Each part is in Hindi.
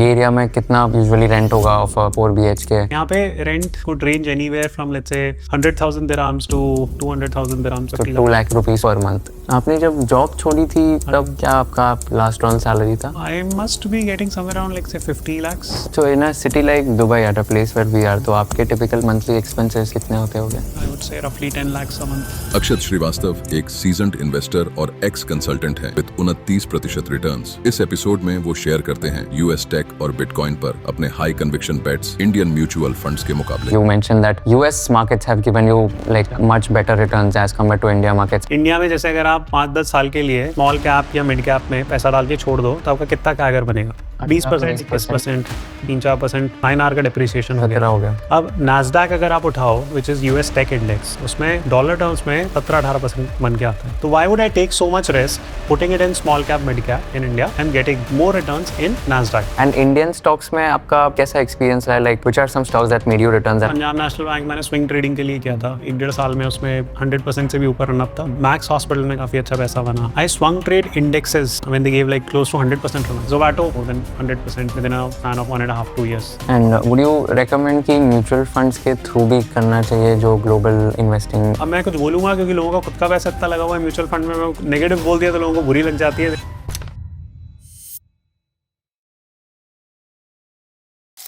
ये एरिया में कितना यूजुअली रेंट होगा ऑफ 4 BHK? यहाँ पे rent could range anywhere from let's say 100,000 dirhams to 200,000 dirhams. 2 lakh rupees per month. आपने जब जॉब छोड़ी थी तब क्या आपका लास्ट ऑन सैलरी था? I must be getting somewhere around like say 50 lakhs. So in a city like Dubai, at a place where we are, तो आपके typical monthly expenses कितने होते होंगे? I would say roughly 10 lakhs a month. अक्षत श्रीवास्तव एक सीजन्ड इन्वेस्टर और एक्स कंसल्टेंट है विद 29% रिटर्न्स। इस एपिसोड में वो शेयर करते हैं यूएस टेक और बिटकॉइन पर अपने high conviction bets Indian mutual funds के मुकाबले। You mentioned that US markets have given you like much better returns as compared to India markets. India में जैसे अगर आप 5-10 साल के लिए स्मॉल कैप या मिड कैप में पैसा डाल के छोड़ दो तो आपका कितना कैगर बनेगा? 20%, 21%, 3-4% INR का डिप्रिसिएशन हो गया। अब नास्डैक अगर आप उठाओ which is US tech index, उसमें डॉलर टर्म्स में 17-18% बन के आता है। तो why would I take so much risk putting it in small cap mid cap in India and getting more returns in Nasdaq? And Indian stocks में आपका कैसा एक्सपीरियंस रहा है? Like which are some stocks that made you returns? Punjab National Bank मैंने स्विंग ट्रेडिंग के लिए किया था, 1-1.5 साल में उसमें 100% से भी ऊपर रन अप था। मैक्स हॉस्पिटल में काफी अच्छा पैसा बना। I swing trade indexes when they give like close to 100% run. Zomato more than 100% within a span of 1.5-2 years. And would you recommend कि म्यूचुअल फंड्स के थ्रू भी करना चाहिए जो ग्लोबल इन्वेस्टिंग? अब मैं कुछ बोलूंगा क्योंकि लोगों का खुद का पैसा इतना लगा हुआ है म्यूचुअल फंड में, मैं नेगेटिव बोल दिया तो लोगों को बुरी लग जाती है।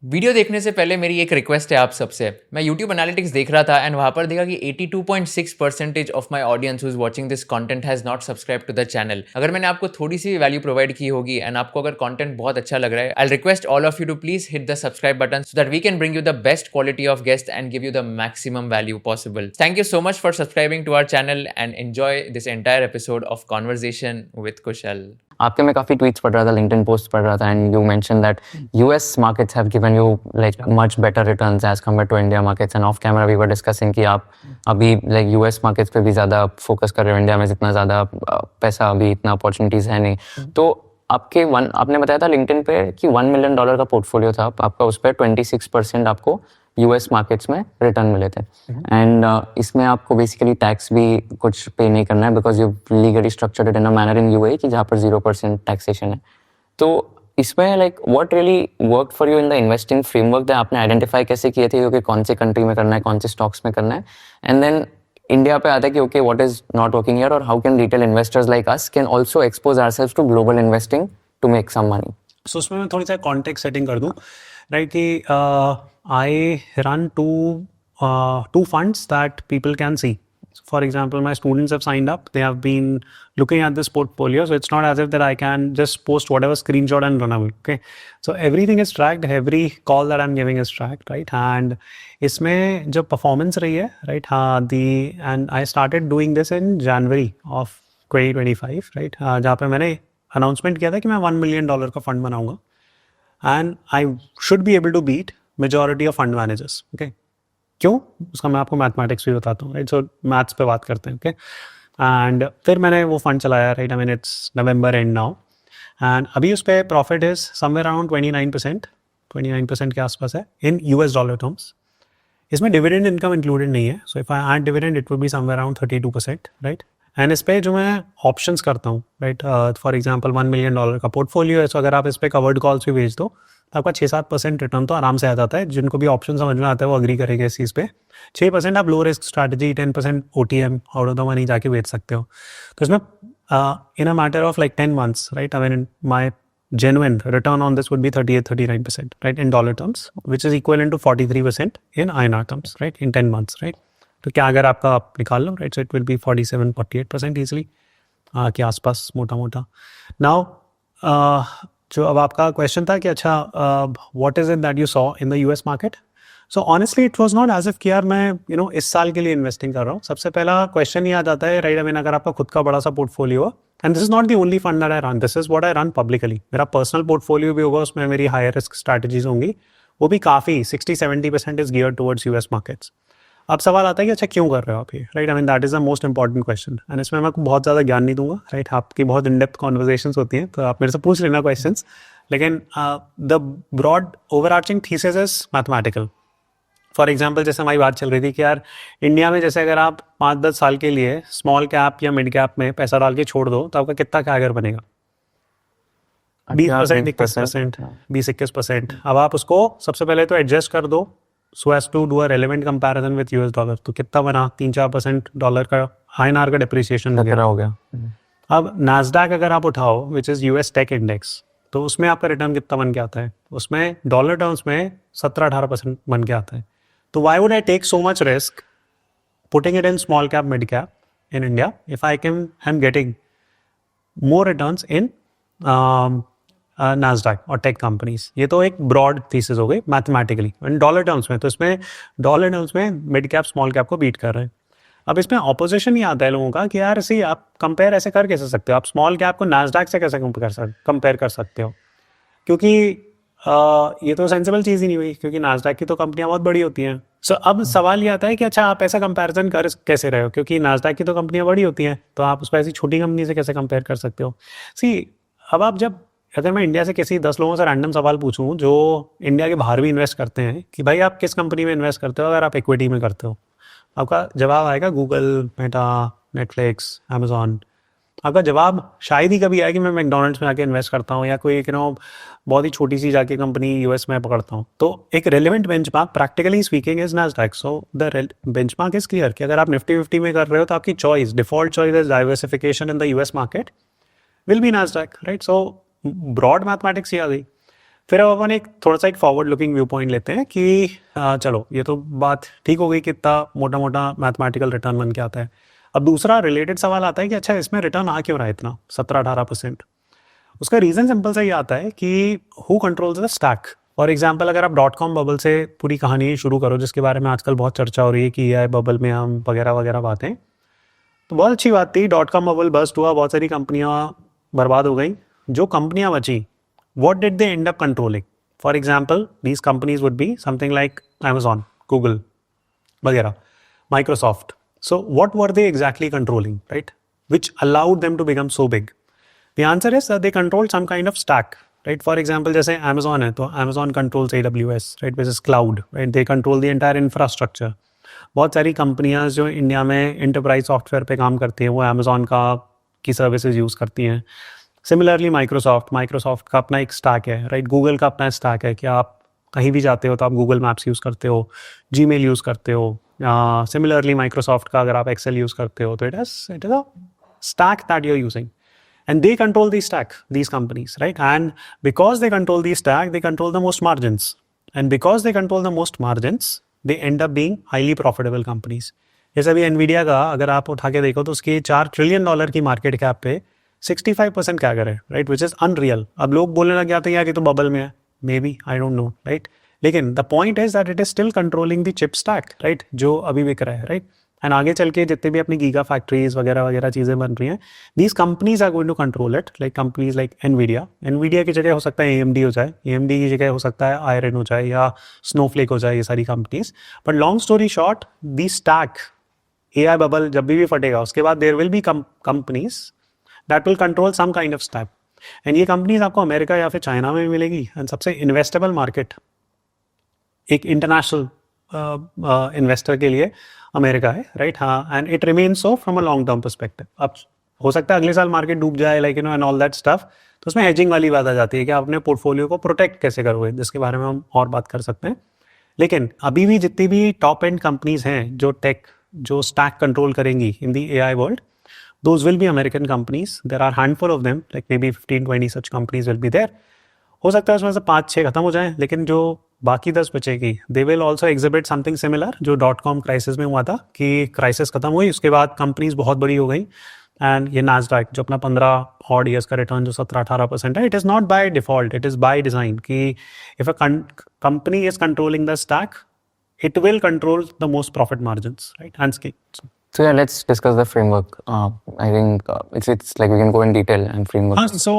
वीडियो देखने से पहले मेरी एक रिक्वेस्ट है आप सबसे। मैं YouTube एनालिटिक्स देख रहा था एंड वहाँ पर देखा कि 82.6% of my audience who is watching this content has not subscribe to the channel. अगर मैंने आपको थोड़ी सी वैल्यू प्रोवाइड की होगी एंड आपको अगर कंटेंट बहुत अच्छा लग रहा है, I request all of you to please hit the subscribe button so that we can bring you the best quality of guest and give you the maximum value possible. Thank you so much for subscribing to our channel and enjoy this entire episode of conversation with Kushal. आपके मैं काफी ट्वीट्स पढ़ रहा था, लिंक्डइन पोस्ट पढ़ रहा था, and you mention that US markets have given you like much better returns as compare to India markets. And of camera we were discussing कि आप अभी लाइक यूएस मार्केट्स पे भी ज्यादा फोकस कर रहे हो, इंडिया में जितना ज्यादा पैसा अभी इतना अपॉर्चुनिटीज है नहीं। तो आपके आपने बताया था लिंक्डइन पे कि $1 मिलियन का पोर्टफोलियो था आपका, उस पर 26% आपको यूएस मार्केट्स में रिटर्न मिले थे। एंड इसमें आपको बेसिकली टैक्स भी कुछ पे नहीं करना है because you legally structured it in a manner in UAE कि जहाँ पर 0% टैक्सेशन है। तो इसमें like what really work for you in the investing framework? आपने आइडेंटिफाई कैसे किए थे कि कौन से कंट्री में करना है, कौन से स्टॉक्स में करना है? एंड देन इंडिया पे आता है कि okay what is not working here और how can retail investors like us can also expose ourselves to global investing to make some money? So उसमें मैं थोड़ी सा कॉन्टेक्स्ट सेटिंग कर दूं, राइट? कि I run two funds that people can see. For example, my students have signed up. They have been looking at this portfolio. So it's not as if that I can just post whatever screenshot and run away. Okay. So everything is tracked. Every call that I'm giving is tracked, right? And इसमें जो performance रही है, right? And I started doing this in January of 2025, right? जहाँ पे मैंने announcement किया था कि मैं $1 million का fund बनाऊंगा. And I should be able to beat majority of fund managers. Okay. क्यों? उसका मैं आपको मैथमेटिक्स भी बताता हूँ, राइट? सो मैथ्स पे बात करते हैं, ओके? एंड फिर मैंने वो फंड चलाया, right? I mean it's November and now, and अभी उस पर प्रॉफिट इज समवेयर अराउंड 29% के आसपास है इन यूएस डॉलर टर्म्स। इसमें डिविडेंड इनकम इंक्लूडेड नहीं है, so if I add dividend it will be somewhere around 32%, right? And इस पर जो मैं ऑप्शंस करता हूँ, राइट? फॉर एग्जाम्पल $1 मिलियन का पोर्टफोलियो है, सो अगर आप इस पर कवर्ड कॉल्स भी भेज दो आपका 6-7% रिटर्न तो आराम से आ जाता है। जिनको भी ऑप्शन समझ में आता है वो अग्री करेंगे इस चीज़ पे। 6% आप low risk strategy, 10% OTM out of the money जाके बेच सकते हो। तो इसमें in a matter of like 10 months, right? I mean my genuine return on this would be 38-39%, right, in dollar terms, which is equivalent to 43% in INR terms, right, in 10 months, right? तो क्या अगर आपका आप निकाल लो, right, so it will be 47-48% easily के आसपास मोटा। Now जो अब आपका क्वेश्चन था कि अच्छा what is it that you saw in the US market? So honestly it was not as if कि यार मैं इस साल के लिए इन्वेस्टिंग कर रहा हूँ। सबसे पहला क्वेश्चन ये आ जाता है, राइट? आई मीन अगर आपका खुद का बड़ा सा पोर्टफोलियो हो, and this is not the only fund that I run, this is what I run publicly. मेरा पर्सनल पोर्टफोलियो भी होगा, उसमें मेरी हायर रिस्क स्ट्रैटेजीज होंगी, वो भी काफ़ी 60-70% is geared towards US markets. अब सवाल आता है कि अच्छा क्यों कर रहे हो आप ये, right? I mean that is the most important question, and इसमें मैं बहुत ज़्यादा ज्ञान नहीं दूंगा, राइट? आपकी बहुत इन डेप्थ कॉन्वर्सेशंस होती हैं, तो आप मेरे से पूछ लेना क्वेश्चंस, लेकिन the broad overarching thesis is mathematical. For example जैसे हमारी बात चल रही थी कि यार इंडिया में जैसे अगर आप 5-10 साल के लिए स्मॉल कैप या मिड कैप में पैसा डाल के छोड़ दो तो आपका कितना कैगर बनेगा? 20%, 21%, 20-21%. अब आप उसको सबसे पहले तो एडजस्ट कर दो so as to do a relevant comparison with US dollar. तो कितना बना? 3-4% डॉलर का INR का डिप्रिसिएशन खतरा हो गया. अब नास्डैक अगर आप उठाओ which is US tech index, तो उसमें आपका रिटर्न कितना बन के आता है? उसमें डॉलर टर्म्स में 17-18% बन के आता है. तो why would I take so much risk putting it in small cap mid cap in India if I am getting more returns in Nasdaq और टेक कंपनीज. ये तो एक ब्रॉड थीसिस हो गई मैथमेटिकली डॉलर टर्म्स में. तो इसमें डॉलर टर्म्स में मिड कैप स्मॉल कैप को बीट कर रहे हैं. अब इसमें ऑपोजिशन ही आता है लोगों का कि यार सी आप कंपेयर ऐसे कर कैसे सकते हो? आप स्मॉल कैप को नास्डैक से कैसे कंपेयर कर सकते हो? क्योंकि ये तो सेंसिबल चीज़ ही नहीं हुई, क्योंकि नास्डैक की तो कंपनियां बहुत बड़ी होती हैं. सो अब सवाल ये आता है कि अच्छा आप ऐसा कंपैरिजन कर कैसे रहे हो? क्योंकि नास्डैक की तो कंपनियां बड़ी होती हैं, तो आप उसको ऐसी छोटी कंपनी से कैसे कंपेयर कर सकते हो? सी अब आप जब अगर मैं इंडिया से किसी 10 लोगों से रैंडम सवाल पूछूं जो इंडिया के बाहर भी इन्वेस्ट करते हैं कि भाई आप किस कंपनी में इन्वेस्ट करते हो अगर आप इक्विटी में करते हो, आपका जवाब आएगा गूगल, मेटा, नेटफ्लिक्स, अमेजॉन. आपका जवाब शायद ही कभी आए कि मैं मैकडोनल्ड्स में जाके इन्वेस्ट करता हूँ या कोई एक बहुत ही छोटी सी जाके कंपनी यूएस में पकड़ता हूँ. तो एक relevant benchmark practically speaking is Nasdaq. So the benchmark is clear कि अगर आप निफ्टी 50 में कर रहे हो तो आपकी choice, default choice is diversification in the US market will be Nasdaq, right? So broad mathematics ही आ गई. फिर अब अपन एक थोड़ा सा एक फॉरवर्ड लुकिंग व्यू पॉइंट लेते हैं कि चलो ये तो बात ठीक हो गई कि इतना मोटा मोटा मैथमेटिकल रिटर्न बन के आता है. अब दूसरा रिलेटेड सवाल आता है कि अच्छा इसमें रिटर्न आ क्यों रहा है इतना 17-18%? उसका रीज़न सिंपल सा ही आता है कि who controls the stack. For example अगर आप .com बबल से पूरी कहानी शुरू करो, जिसके बारे में आजकल बहुत चर्चा हो रही है कि AI बबल में हम वगैरह वगैरह बातें, तो बहुत अच्छी बात थी. .com बबल बस्ट हुआ, बहुत सारी कंपनियां बर्बाद हो गई. जो कंपनियां बची, what did they end up controlling? For example, these companies would be something like Amazon, Google, वगैरह, Microsoft. So what were they exactly controlling, right? Which allowed them to become so big? The answer is that they controlled some kind of stack, right? For example, जैसे Amazon है तो Amazon controls AWS, right? Which is cloud, right? They control the entire infrastructure. बहुत सारी कंपनियां जो इंडिया में इंटरप्राइज सॉफ्टवेयर पे काम करती हैं वो Amazon की सर्विसेज यूज़ करती हैं. सिमिलरली माइक्रोसॉफ्ट का अपना एक स्टैक है, राइट? गूगल का अपना स्टैक है कि आप कहीं भी जाते हो तो आप गूगल मैप्स यूज़ करते हो, जीमेल यूज़ करते हो. सिमिलरली माइक्रोसॉफ्ट का अगर आप एक्सेल यूज़ करते हो तो it is a stack that you are using and they control the stack, these companies, right? And because they control the stack they control the most margins, and because they control the most margins they end up being highly profitable companies. जैसे अभी एनवीडिया का अगर आप उठा के देखो तो उसकी $4 ट्रिलियन की मार्केट कैप पे 65% क्या करे, राइट? Which is unreal. अब लोग बोलने लग जाते हैं यार ये तो बबल में है, may be, I don't know, right? लेकिन the point is that it is still controlling the chip stack, right? जो अभी बिक रहा है, राइट? एंड आगे चल के जितने भी अपनी गीगा फैक्ट्रीज वगैरह वगैरह चीज़ें बन रही हैं, these companies are going to control it, like companies like Nvidia की जगह हो सकता है AMD हो जाए, AMD की जगह हो सकता है आयरन हो जाए या स्नोफ्लेक हो जाए, ये सारी companies. But long story short, the stack AI bubble जब भी फटेगा उसके बाद there will be companies that will control some kind of stack. And ये कंपनीज आपको अमेरिका या फिर चाइना में मिलेगी. एंड सबसे इन्वेस्टेबल मार्केट एक इंटरनेशनल इन्वेस्टर के लिए अमेरिका है, राइट? हाँ, and it remains so from a long term perspective. अब हो सकता है अगले साल मार्केट डूब जाए, like you know and all that stuff. तो उसमें हेजिंग वाली बात आ जाती है कि आप अपने पोर्टफोलियो को प्रोटेक्ट कैसे करोगे, जिसके बारे में हम और बात कर सकते हैं. लेकिन अभी भी जितनी भी टॉप एंड कंपनीज हैं जो स्टैक कंट्रोल करेंगी इन दी AI world, those will be American companies. There are handful of them, like maybe 15-20 such companies will be there. हो सकता है उसमें से 5-6 खत्म हो जाएं, लेकिन जो बाकी 10 बचेगी they will also exhibit something similar जो .com क्राइसिस में हुआ था कि क्राइसिस खत्म हुई, उसके बाद कंपनीज बहुत बड़ी हो गई. एंड ये नास्डैक जो अपना 15 ऑड ईयर्स का रिटर्न जो 17-18% है, it is not by default, it is by design कि if a company is controlling the stack, it will control the most profit margins, right? And scale. So yeah, let's discuss the framework. I think it's like we can go in detail and framework. So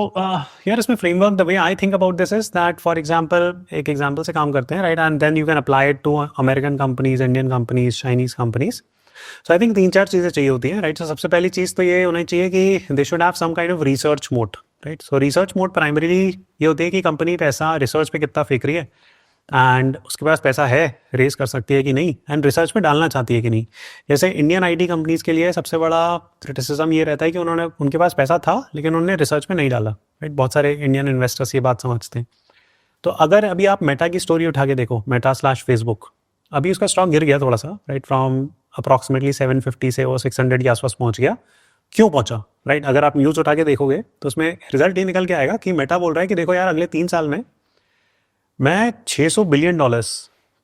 here is my framework. The way I think about this is that, for example, एक example से काम करते हैं, right? And then you can apply it to American companies, Indian companies, Chinese companies. So I think 3-4 चीज़ें चाहिए होती हैं, right? So सबसे पहली चीज़ तो ये होनी चाहिए कि they should have some kind of research mode, right? So research mode primarily ये होती है कि कंपनी पैसा रिसर्च पे कितना फेंक रही है. एंड उसके पास पैसा है, रेस कर सकती है कि नहीं, एंड रिसर्च में डालना चाहती है कि नहीं. जैसे इंडियन आईटी कंपनीज़ के लिए सबसे बड़ा क्रिटिसिज्म ये रहता है कि उनके पास पैसा था लेकिन उन्होंने रिसर्च में नहीं डाला, राइट. बहुत सारे इंडियन इन्वेस्टर्स ये बात समझते हैं. तो अगर अभी आप मेटा की स्टोरी उठा के देखो, मेटा/फेसबुक, अभी उसका स्टॉक गिर गया थोड़ा सा, राइट, फ्रॉम अप्रॉक्सीमेटली 750 से वो 600 के आसपास पहुंच गया. क्यों पहुंचा, राइट. अगर आप न्यूज़ उठा के देखोगे तो उसमें रिजल्ट ये निकल के आएगा कि मेटा बोल रहा है कि देखो यार, अगले 3 साल में मैं $600 बिलियन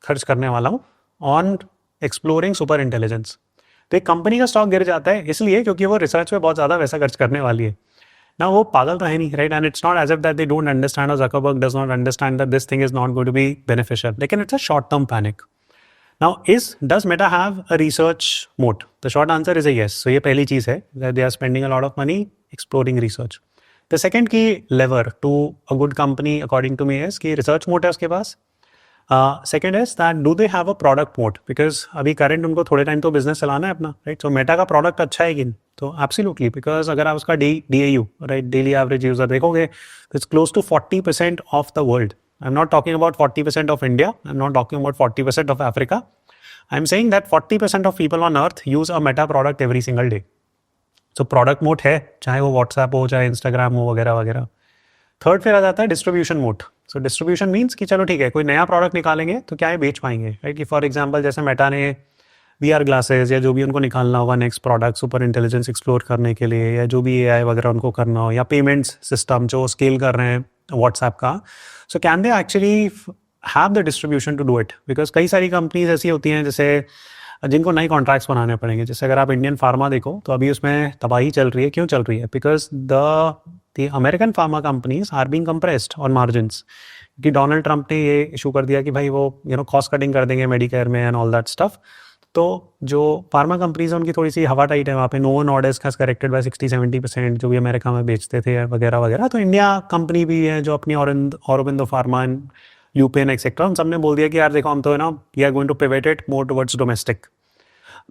खर्च करने वाला हूँ ऑन एक्सप्लोरिंग सुपर इंटेलिजेंस. तो एक कंपनी का स्टॉक गिर जाता है इसलिए क्योंकि वो रिसर्च पे बहुत ज़्यादा पैसा खर्च करने वाली है ना. वो पागल तो है नहीं, right. And it's not as if that they don't understand, और Zuckerberg does not understand that this thing is not going to be beneficial, लेकिन it's a short term panic. Now, does Meta have a research moat? The short answer is a yes. So ये पहली चीज़ है, that they are spending a lot of money exploring research. The second key lever to a good company, according to me, is कि research moat है उसके पास. Second is that do they have a product moat? Because अभी current उनको थोड़े टाइम तो business चलाना है अपना, right? So Meta का product अच्छा है कि नहीं? तो absolutely, because अगर आप उसका DAU, right, daily average user देखोगे, it's close to 40% of the world. I'm not talking about 40% of India. I'm not talking about 40% of Africa. I'm saying that 40% of people on earth use a Meta product every single day. So product moat है, चाहे वो WhatsApp हो, चाहे Instagram हो, वगैरह वगैरह. थर्ड फिर आ जाता है distribution mode. So distribution means कि चलो ठीक है, कोई नया प्रोडक्ट निकालेंगे तो क्या ये बेच पाएंगे, राइट. कि फॉर एग्जांपल जैसे मेटा ने VR ग्लासेस या जो भी उनको निकालना होगा next product super intelligence explore करने के लिए, या जो भी AI वगैरह उनको करना हो, या पेमेंट्स सिस्टम जो स्केल कर रहे हैं व्हाट्सएप का, so can they actually have the distribution to do it. Because कई सारी कंपनीज ऐसी होती हैं जैसे जिनको नए कॉन्ट्रैक्ट्स बनाने पड़ेंगे. जैसे अगर आप इंडियन फार्मा देखो तो अभी उसमें तबाही चल रही है. क्यों चल रही है? Because the American pharma companies are being compressed on margins. कि डोनाल्ड ट्रंप ने ये इशू कर दिया कि भाई वो कॉस्ट कटिंग कर देंगे मेडिकेयर में एंड ऑल दैट स्टफ. तो जो फार्मा कंपनीज हैं उनकी थोड़ी सी हवा टाइट है वहाँ पे. Novo Nordisk has corrected bye 60-70% जो भी अमेरिका में बेचते थे वगैरह वगैरह. तो इंडिया कंपनी भी है जो अपनी Aurobindo pharma and Lupin etcetera, उन सब ने बोल दिया कि यार देखो हम तो है ना, we are going to pivot it more towards domestic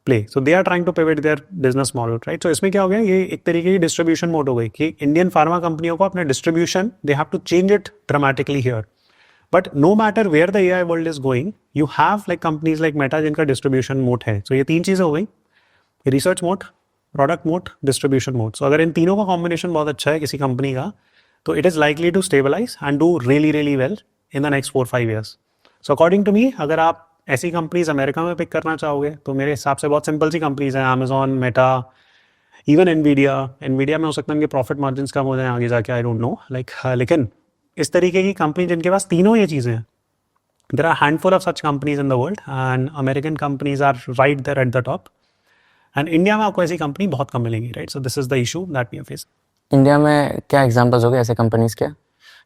play. So they are trying to pivot their business model, right. So इसमें क्या हो गया, ये एक तरीके की डिस्ट्रीब्यूशन मोड हो गई कि इंडियन फार्मा कंपनियों को अपने distribution they have to change it dramatically here. But no matter where the AI world is going, you have like companies like Meta जिनका डिस्ट्रीब्यूशन मोड है. सो ये 3 चीज़ें हो गई, research mode, product mode, distribution mode. So अगर इन तीनों का कॉम्बिनेशन बहुत अच्छा है किसी कंपनी का, तो it is likely to stabilize and do really really well in the next 4-5 years. So according to me, अगर आप ऐसी कंपनीज अमेरिका में पिक करना चाहोगे तो मेरे हिसाब से बहुत सिंपल सी कंपनीज हैं, अमेजॉन, मेटा, इवन एनवीडिया में हो सकता है उनके प्रॉफिट मार्जिन कम हो जाए आगे जाके, आई डोंट नो, लाइक. लेकिन इस तरीके की कंपनी जिनके पास तीनों ये चीज़ें हैं, there are handful of such companies in the world and American companies are right there at the top. And India में आपको ऐसी कंपनी बहुत कम मिलेंगी, right. So this is the issue that we are facing. India में क्या एग्जांपल्स हो गए ऐसे कंपनीज के?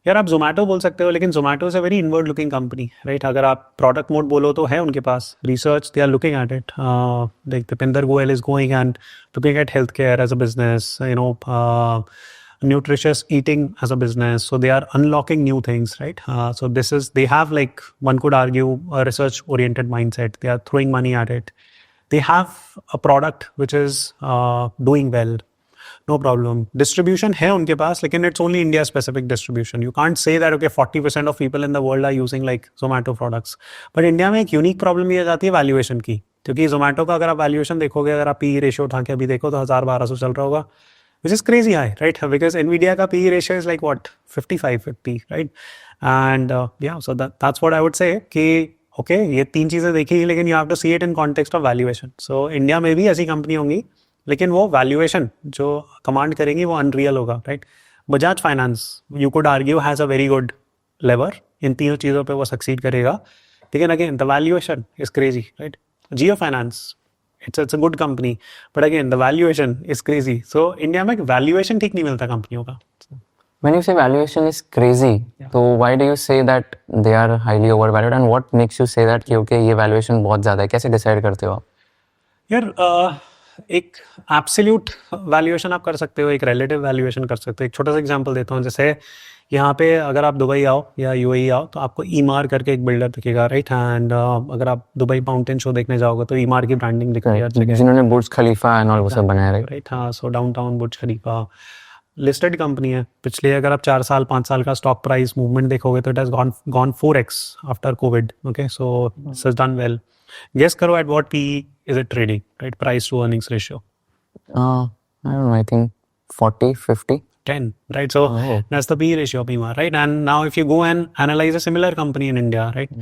यार आप जोमेटो बोल सकते हो, लेकिन Zomato is a very inward looking company, right. अगर आप प्रोडक्ट मोड बोलो तो है उनके पास research, they are looking at it. Like Deepinder Goyal is going and looking at health care as a business, you know, nutritious eating as a business. So they are unlocking new things, right? So they have, like, one could argue, a research oriented mindset. They are throwing money at it. They have a product which is doing well. No problem. Distribution है उनके पास, लेकिन it's only India specific distribution. You can't say that okay 40% of people in the world are using like Zomato products. But India में एक unique problem ये आ जाती है valuation की, क्योंकि Zomato का अगर आप valuation देखोगे, अगर आप PE ratio उठा के अभी देखो तो 1000-1200 चल रहा होगा, which is crazy high, right? Because Nvidia ka PE ratio is like what, 55-50, right? And yeah, so that's what I would say कि okay, ये 3 चीज़ें देखी, लेकिन you have to see it in context of valuation. So India में भी ऐसी कंपनी होंगी, लेकिन वो valuation जो कमांड करेंगी वो unreal होगा, right? Bajaj finance, you could argue, has a very good lever. इन तीनों चीज़ों पे वो succeed करेगा, लेकिन again the valuation is crazy, right? Jio Finance, it's a good company, but again the valuation is crazy. So India में valuation ठीक नहीं मिलता कंपनियों का. When you say valuation is crazy, so why do you say that they are highly overvalued, and what makes you say that कि okay ये valuation बहुत ज़्यादा है? कैसे decide करते हो आप? यार एक एब्सोल्यूट वैल्यूएशन आप कर सकते हो, एक रिलेटिव वैल्यूएशन कर सकते हो. एक छोटा सा एग्जांपल देता हूँ. जैसे यहाँ पे अगर आप दुबई आओ या UAE आओ तो आपको ईमार करके एक बिल्डर दिखेगा, राइट. एंड अगर आप दुबई माउंटेन शो देखने जाओगे तो ईमार की ब्रांडिंग दिखेगी हर जगह, जिन्होंने बुर्ज खलीफा एंड ऑल वो सब बनाया, राइट. हाँ, सो डाउनटाउन बुर्ज खलीफा. लिस्टेड कंपनी है, पिछले अगर आप 4 साल 5 साल का स्टॉक प्राइस मूवमेंट देखोगे तो it has gone 4x after Covid. Okay, so this has done well. Guess करो at what PE is it trading, right? Price to earnings ratio I don't know, I think 40, 50. 10, right? So that's the PE ratio of EMA, right? And now if you go and analyze a similar company in India, right?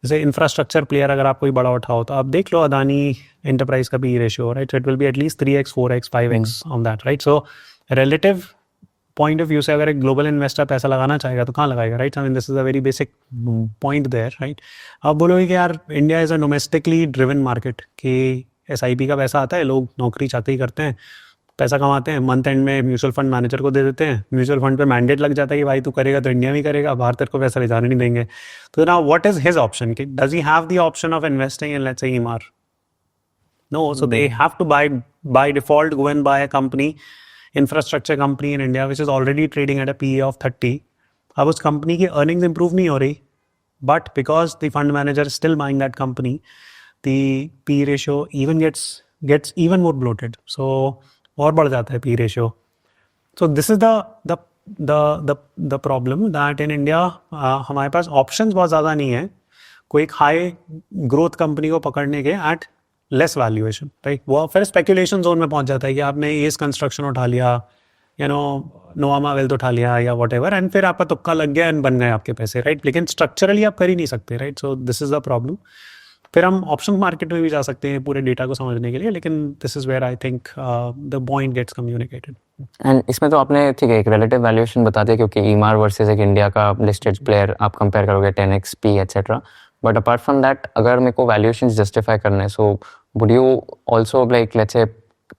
जैसे infrastructure player अगर आप कोई बड़ा उठाओ तो आप देख लो अदानी enterprise का PE ratio, right? So it will be at least 3x, 4x, 5x on that, right? So relative point of view से अगर एक global investor पैसा लगाना चाहेगा तो कहाँ लगाएगा, right? I mean this is a very basic point there, right? आप बोलोगे कि यार India is a domestically driven market, कि SIP का पैसा आता है, लोग नौकरी चाहते ही करते हैं, पैसा कमाते हैं, मंथ एंड में म्यूचुअल फंड मैनेजर को दे देते हैं, म्यूचुअल फंड पे मैंडेट लग जाता है कि भाई तू करेगा तो इंडिया में करेगा, बाहर तेरे को पैसा ले जाने नहीं देंगे. तो now what is his option? Does he have the option of investing in let's say EMR? No. So they have to by default go and buy a company, infrastructure company in India which is already trading at a PE of 30. अब उस कंपनी की अर्निंग्स इंप्रूव नहीं हो रही, but because the fund manager is still buying that company, the PE ratio even gets even more bloated. So और बढ़ जाता है PE ratio. So this is the problem that in India हमारे पास ऑप्शंस बहुत ज़्यादा नहीं है कोई एक हाई ग्रोथ कंपनी को पकड़ने के एट लेस वैल्यूएशन, राइट? वो फिर स्पेकुलेशन जोन में पहुंच जाता है कि आपने एस कंस्ट्रक्शन उठा लिया, यू नो नोवामा वेल्थ उठा लिया या वॉट एवर, एंड फिर आपका तुक्का लग गया एंड बन गए आपके पैसे, राइट? लेकिन स्ट्रक्चरली आप कर ही नहीं सकते, right? So this is the problem. फिर हम ऑप्शन मार्केट में भी जा सकते हैं पूरे डेटा को समझने के लिए, लेकिन this is where I think the point gets communicated. And इसमें तो आपने ठीक है एक रिलेटिव वैल्यूएशन बता दिया, क्योंकि EMR वर्सेस एक इंडिया का लिस्टेड प्लेयर आप कंपेयर करोगे 10x P etcetera. But apart from that अगर मेरे को वैल्यूएशन जस्टिफाई करना है, so would you also like let's say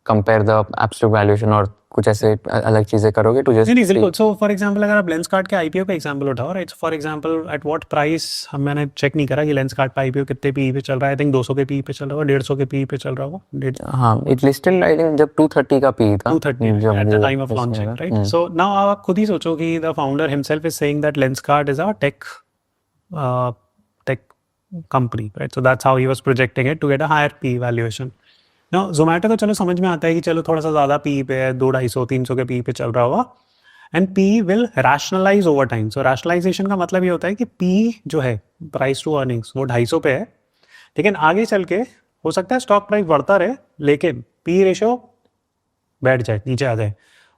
compare the absolute valuation और कुछ ऐसे अलग चीजें करोगे टू जस्ट? नहीं, बिल्कुल. सो फॉर एग्जांपल अगर आप लेंसकार्ट के IPO का एग्जांपल उठाओ, right? For example at what price, मैंने चेक नहीं करा कि लेंसकार्ट का IPO कितने PE पे चल रहा है. आई थिंक 200 के PE पे चल रहा होगा, 150 के PE पे चल रहा होगा. हाँ, इट लिस्टेड आई थिंक जब 230 का PE था, 230 at the time of launching, right? So now आप खुद ही सोचो कि the founder himself is saying that Lenskart is a tech company, right? So that's how he was projecting it to get a higher PE valuation. Now Zomato तो चलो समझ में आता है कि चलो थोड़ा सा ज़्यादा PE पे है, 200-250-300 के PE पे चल रहा होगा, and PE will rationalize over time. So rationalization का मतलब ये होता है कि PE जो है प्राइस टू अर्निंग्स वो 250 पे है, लेकिन आगे चल के हो सकता है स्टॉक प्राइस बढ़ता रहे लेकिन PE रेशियो बैठ जाए, नीचे आ जाए.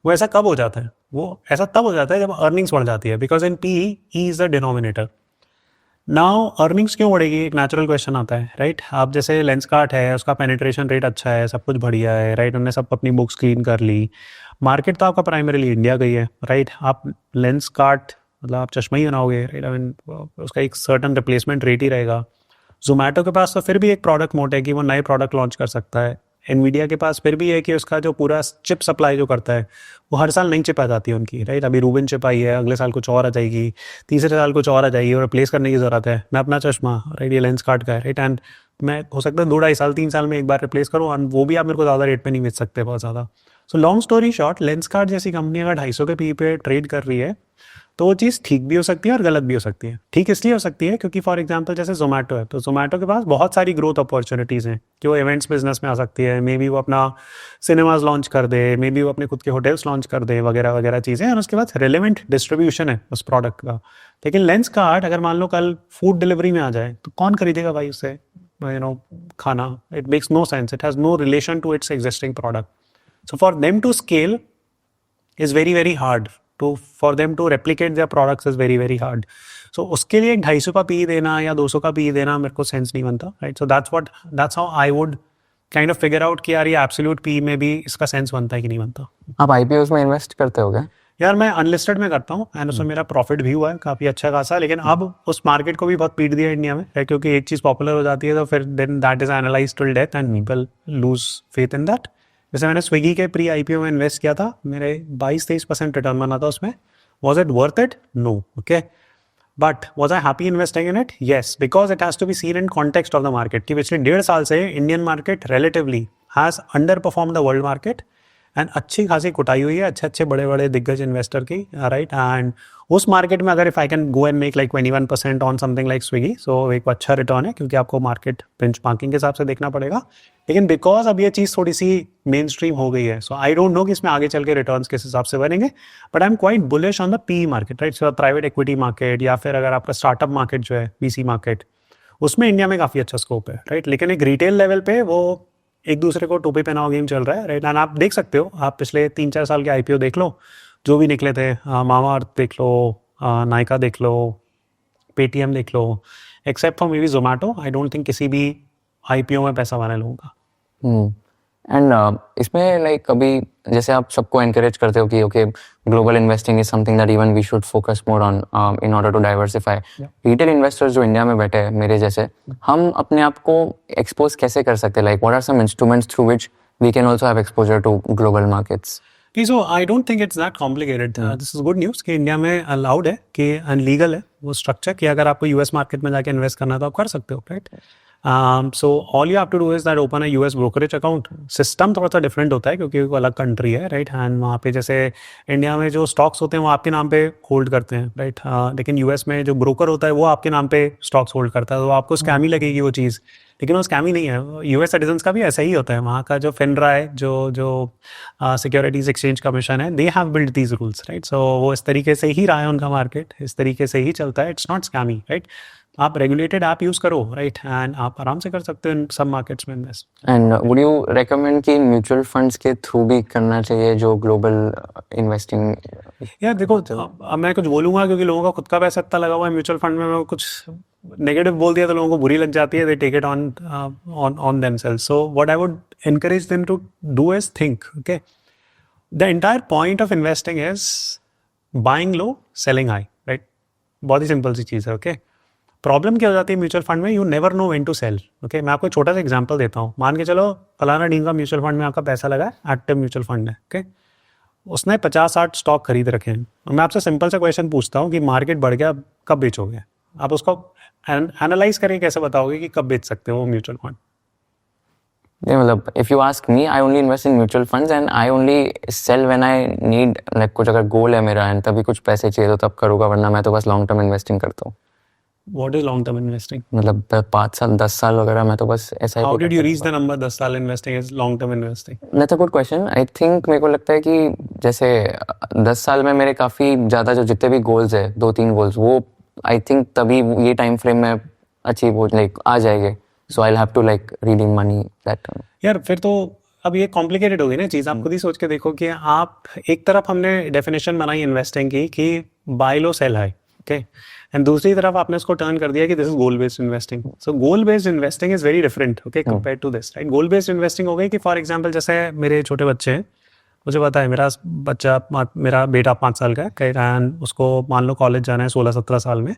वो ऐसा कब हो जाता है? वो ऐसा तब हो जाता है जब अर्निंग्स बढ़ जाती है, because in PE E is the denominator. Now earnings क्यों बढ़ेगी, एक नेचुरल क्वेश्चन आता है, राइट? आप जैसे लेंसकार्ट है, उसका पेनिट्रेशन रेट अच्छा है, सब कुछ बढ़िया है, राइट? उन्होंने सब अपनी बुक्स क्लीन कर ली, मार्केट तो आपका प्राइमरीली इंडिया गई है, राइट? आप लेंसकार्ट मतलब आप चश्मा ही बनाओगे, राइट? आई मीन उसका एक सर्टन रिप्लेसमेंट रेट ही रहेगा. जोमेटो के पास तो फिर भी एक प्रोडक्ट मोड है कि वो नए प्रोडक्ट लॉन्च कर सकता है. एनवीडिया के पास फिर भी है कि उसका जो पूरा चिप सप्लाई जो करता है वो हर साल नई चिप आ जाती है उनकी, राइट? अभी रूबिन चिप आई है, अगले साल कुछ और आ जाएगी, तीसरे साल कुछ और आ जाएगी, और रिप्लेस करने की ज़रूरत है. मैं अपना चश्मा, राइट, ये लेंसकार्ट का है, राइट? एंड मैं हो सकता है 2-2.5 साल 3 साल में एक बार रिप्लेस करूँ, और वो भी आप मेरे को ज़्यादा रेट पे नहीं बेच सकते, बहुत ज़्यादा. So long story short, Lenskart जैसी कंपनी अगर 250 के PE पे ट्रेड कर रही है तो वो चीज़ ठीक भी हो सकती है और गलत भी हो सकती है. ठीक इसलिए हो सकती है क्योंकि फॉर एग्जांपल जैसे जोमेटो है, तो जोमेटो के पास बहुत सारी ग्रोथ अपॉर्चुनिटीज़ हैं कि वो इवेंट्स बिजनेस में आ सकती है, मे बी वो अपना सिनेमाज लॉन्च कर दे, मे बी वो अपने खुद के होटल्स लॉन्च कर दे, वगैरह वगैरह चीज़ें, और उसके बाद रेलेवेंट डिस्ट्रीब्यूशन है उस प्रोडक्ट का. लेकिन लेंसकार्ट अगर मान लो कल फूड डिलीवरी में आ जाए तो कौन खरीदेगा भाई उससे, यू नो, खाना? It makes no sense, it has no relation to its existing product. So for them to scale is very very hard, for them to replicate their products is very very hard. So उसके लिए 250 का PE देना या 200 का PE देना मेरे को सेंस नहीं बनता, right? So that's how I would kind of figure out कि यार ये absolute PE में भी इसका सेंस बनता है कि नहीं बनता. आप IPOs में इन्वेस्ट करते हो क्या? यार मैं अनलिस्टेड में करता हूँ, एंड उसमें मेरा प्रॉफिट भी हुआ है काफ़ी अच्छा खासा, लेकिन अब उस मार्केट को भी बहुत पीट दिया इंडिया में, right? क्योंकि एक चीज़ पॉपुलर हो जाती है तो फिर then that is analyzed till death and people lose faith in that. जैसे मैंने स्विगी के प्री IPO में इन्वेस्ट किया था, मेरे 22-23% रिटर्न बना था उसमें. Was it worth it? No. Okay, but was I happy investing in it? Yes, because it has to be seen in context of the market कि पिछले 1.5 साल से Indian market relatively has underperform the world market, and अच्छी खासी कुटाई हुई है अच्छे अच्छे बड़े बड़े दिग्गज इन्वेस्टर की, राइट। एंड उस मार्केट में अगर if I can go and make like 21% on something like Swiggy, so एक अच्छा रिटर्न है, क्योंकि आपको मार्केट बेंचमार्किंग के हिसाब से देखना पड़ेगा। लेकिन बिकॉज अब ये चीज़ थोड़ी सी मेन स्ट्रीम हो गई है, सो आई डोंट नो कि इसमें आगे चल के रिटर्न्स किस हिसाब से बनेंगे, but I am quite bullish on the P market, right. So private equity market या फिर अगर आपका स्टार्टअप मार्केट जो है पीसी मार्केट, उसमें इंडिया में काफ़ी अच्छा स्कोप है, राइट। लेकिन एक रिटेल लेवल पे वो एक दूसरे को टोपी पहनाओ गेम चल रहा है, राइट। एंड आप देख सकते हो, आप पिछले 3-4 साल के आईपीओ देख लो जो भी निकले थे, मामाअर्थ देख लो, नायका देख लो, पेटीएम देख लो, except for maybe Zomato, I don't think किसी भी आईपीओ में पैसा बना लोगों का। एंड इसमें लाइक अभी जैसे आप सबको एनकरेज करते हो कि okay global investing is something that even we should focus more on in order to diversify, retail investors जो इंडिया में बैठे हैं मेरे जैसे, हम अपने आप को एक्सपोज कैसे कर सकते हैं? Like what are some instruments through which we can also have exposure to global markets? So I don't think it's that complicated. This is good news कि इंडिया में अलाउड है कि अनलीगल है वो स्ट्रक्चर कि अगर आपको यूएस मार्केट में जाके इन्वेस्ट करना है तो आप कर सकते हो, right. So all you have to do is that open a US brokerage account. System थोड़ा सा डिफरेंट होता है क्योंकि वो अलग कंट्री है, राइट। एंड वहाँ पे जैसे इंडिया में जो स्टॉक्स होते हैं वो आपके नाम पे होल्ड करते हैं, राइट। लेकिन यूएस में जो ब्रोकर होता है वो आपके नाम पे स्टॉक्स होल्ड करता है, तो आपको स्कैम ही लगेगी वो चीज़, लेकिन वो स्कैम ही नहीं है। यूएस सिटीजन्स का भी ऐसा ही होता है। वहाँ का जो फिनरा है, जो सिक्योरिटीज एक्सचेंज कमीशन है, they have build these rules, right. So वो इस तरीके से ही रहा है उनका मार्केट, इस तरीके से ही चलता है। It's not scammy, right. आप रेगुलेटेड ऐप यूज़ करो, राइट, एंड आप आराम से कर सकते हो इन सब मार्केट्स में invest. And would you recommend कि म्यूचुअल फंड्स के थ्रू भी करना चाहिए जो ग्लोबल इन्वेस्टिंग? यार देखो, अब मैं कुछ बोलूँगा क्योंकि लोगों का खुद का पैसा इतना लगा हुआ है म्यूचुअल फंड में, मैं कुछ नेगेटिव बोल दिया तो लोगों को बुरी लग जाती है, they take it on themselves. So what I would encourage them to do is think, okay, the entire point of investing is buying low selling high, right? बहुत ही सिंपल सी चीज़ है, ओके। प्रॉब्लम क्या हो जाती है म्यूचुअल फंड में, you never know when to sell, okay. मैं आपको एक छोटा सा एग्जांपल देता हूँ। मान के चलो फलाना ढींग का म्यूचुअल फंड में आपका पैसा लगा है, एक्टिव म्यूचुअल फंड है, ओके। उसने 50-60 स्टॉक खरीद रखे हैं, और मैं आपसे सिंपल सा क्वेश्चन पूछता हूँ कि मार्केट बढ़ गया, कब बेचोगे? आप उसको एनालाइज करके कैसे बताओगे कि कब बेच सकते हो वो म्यूचुअल फंड? नहीं, मतलब if you ask me, I only invest in mutual funds and I only sell when I need, like कुछ अगर गोल है मेरा एंड तभी कुछ पैसे चाहिए तो तब करूँगा, वरना मैं तो बस लॉन्ग टर्म इन्वेस्टिंग करता हूँ। What is long term investing? मतलब 5 साल 10 साल वगैरह मैं तो बस ऐसा ही। How did you reach the number 10 साल investing is long term investing? That's a good question. I think मेरे को लगता है कि जैसे 10 साल में मेरे काफ़ी ज़्यादा जो जितने भी गोल्स है, 2-3 गोल्स, वो आई थिंक तभी ये टाइम फ्रेम में अचीव हो, लाइक आ जाएंगे। So I'll have to like redeem money that time. यार फिर तो अब ये कॉम्प्लिकेटेड हो गई ना चीज़। आप खुद ही सोच के देखो कि आप एक तरफ हमने डेफिनेशन बनाई इन्वेस्टिंग की कि buy low sell high, okay, and दूसरी तरफ आपने उसको टर्न कर दिया कि this is goal based investing. So goal based investing is very different, okay, compare to this, right. Goal based investing हो गई कि फॉर एग्जांपल जैसे मेरे छोटे बच्चे हैं, मुझे पता है मेरा बेटा 5 साल का है, एंड उसको मान लो कॉलेज जाना है 16-17 साल में,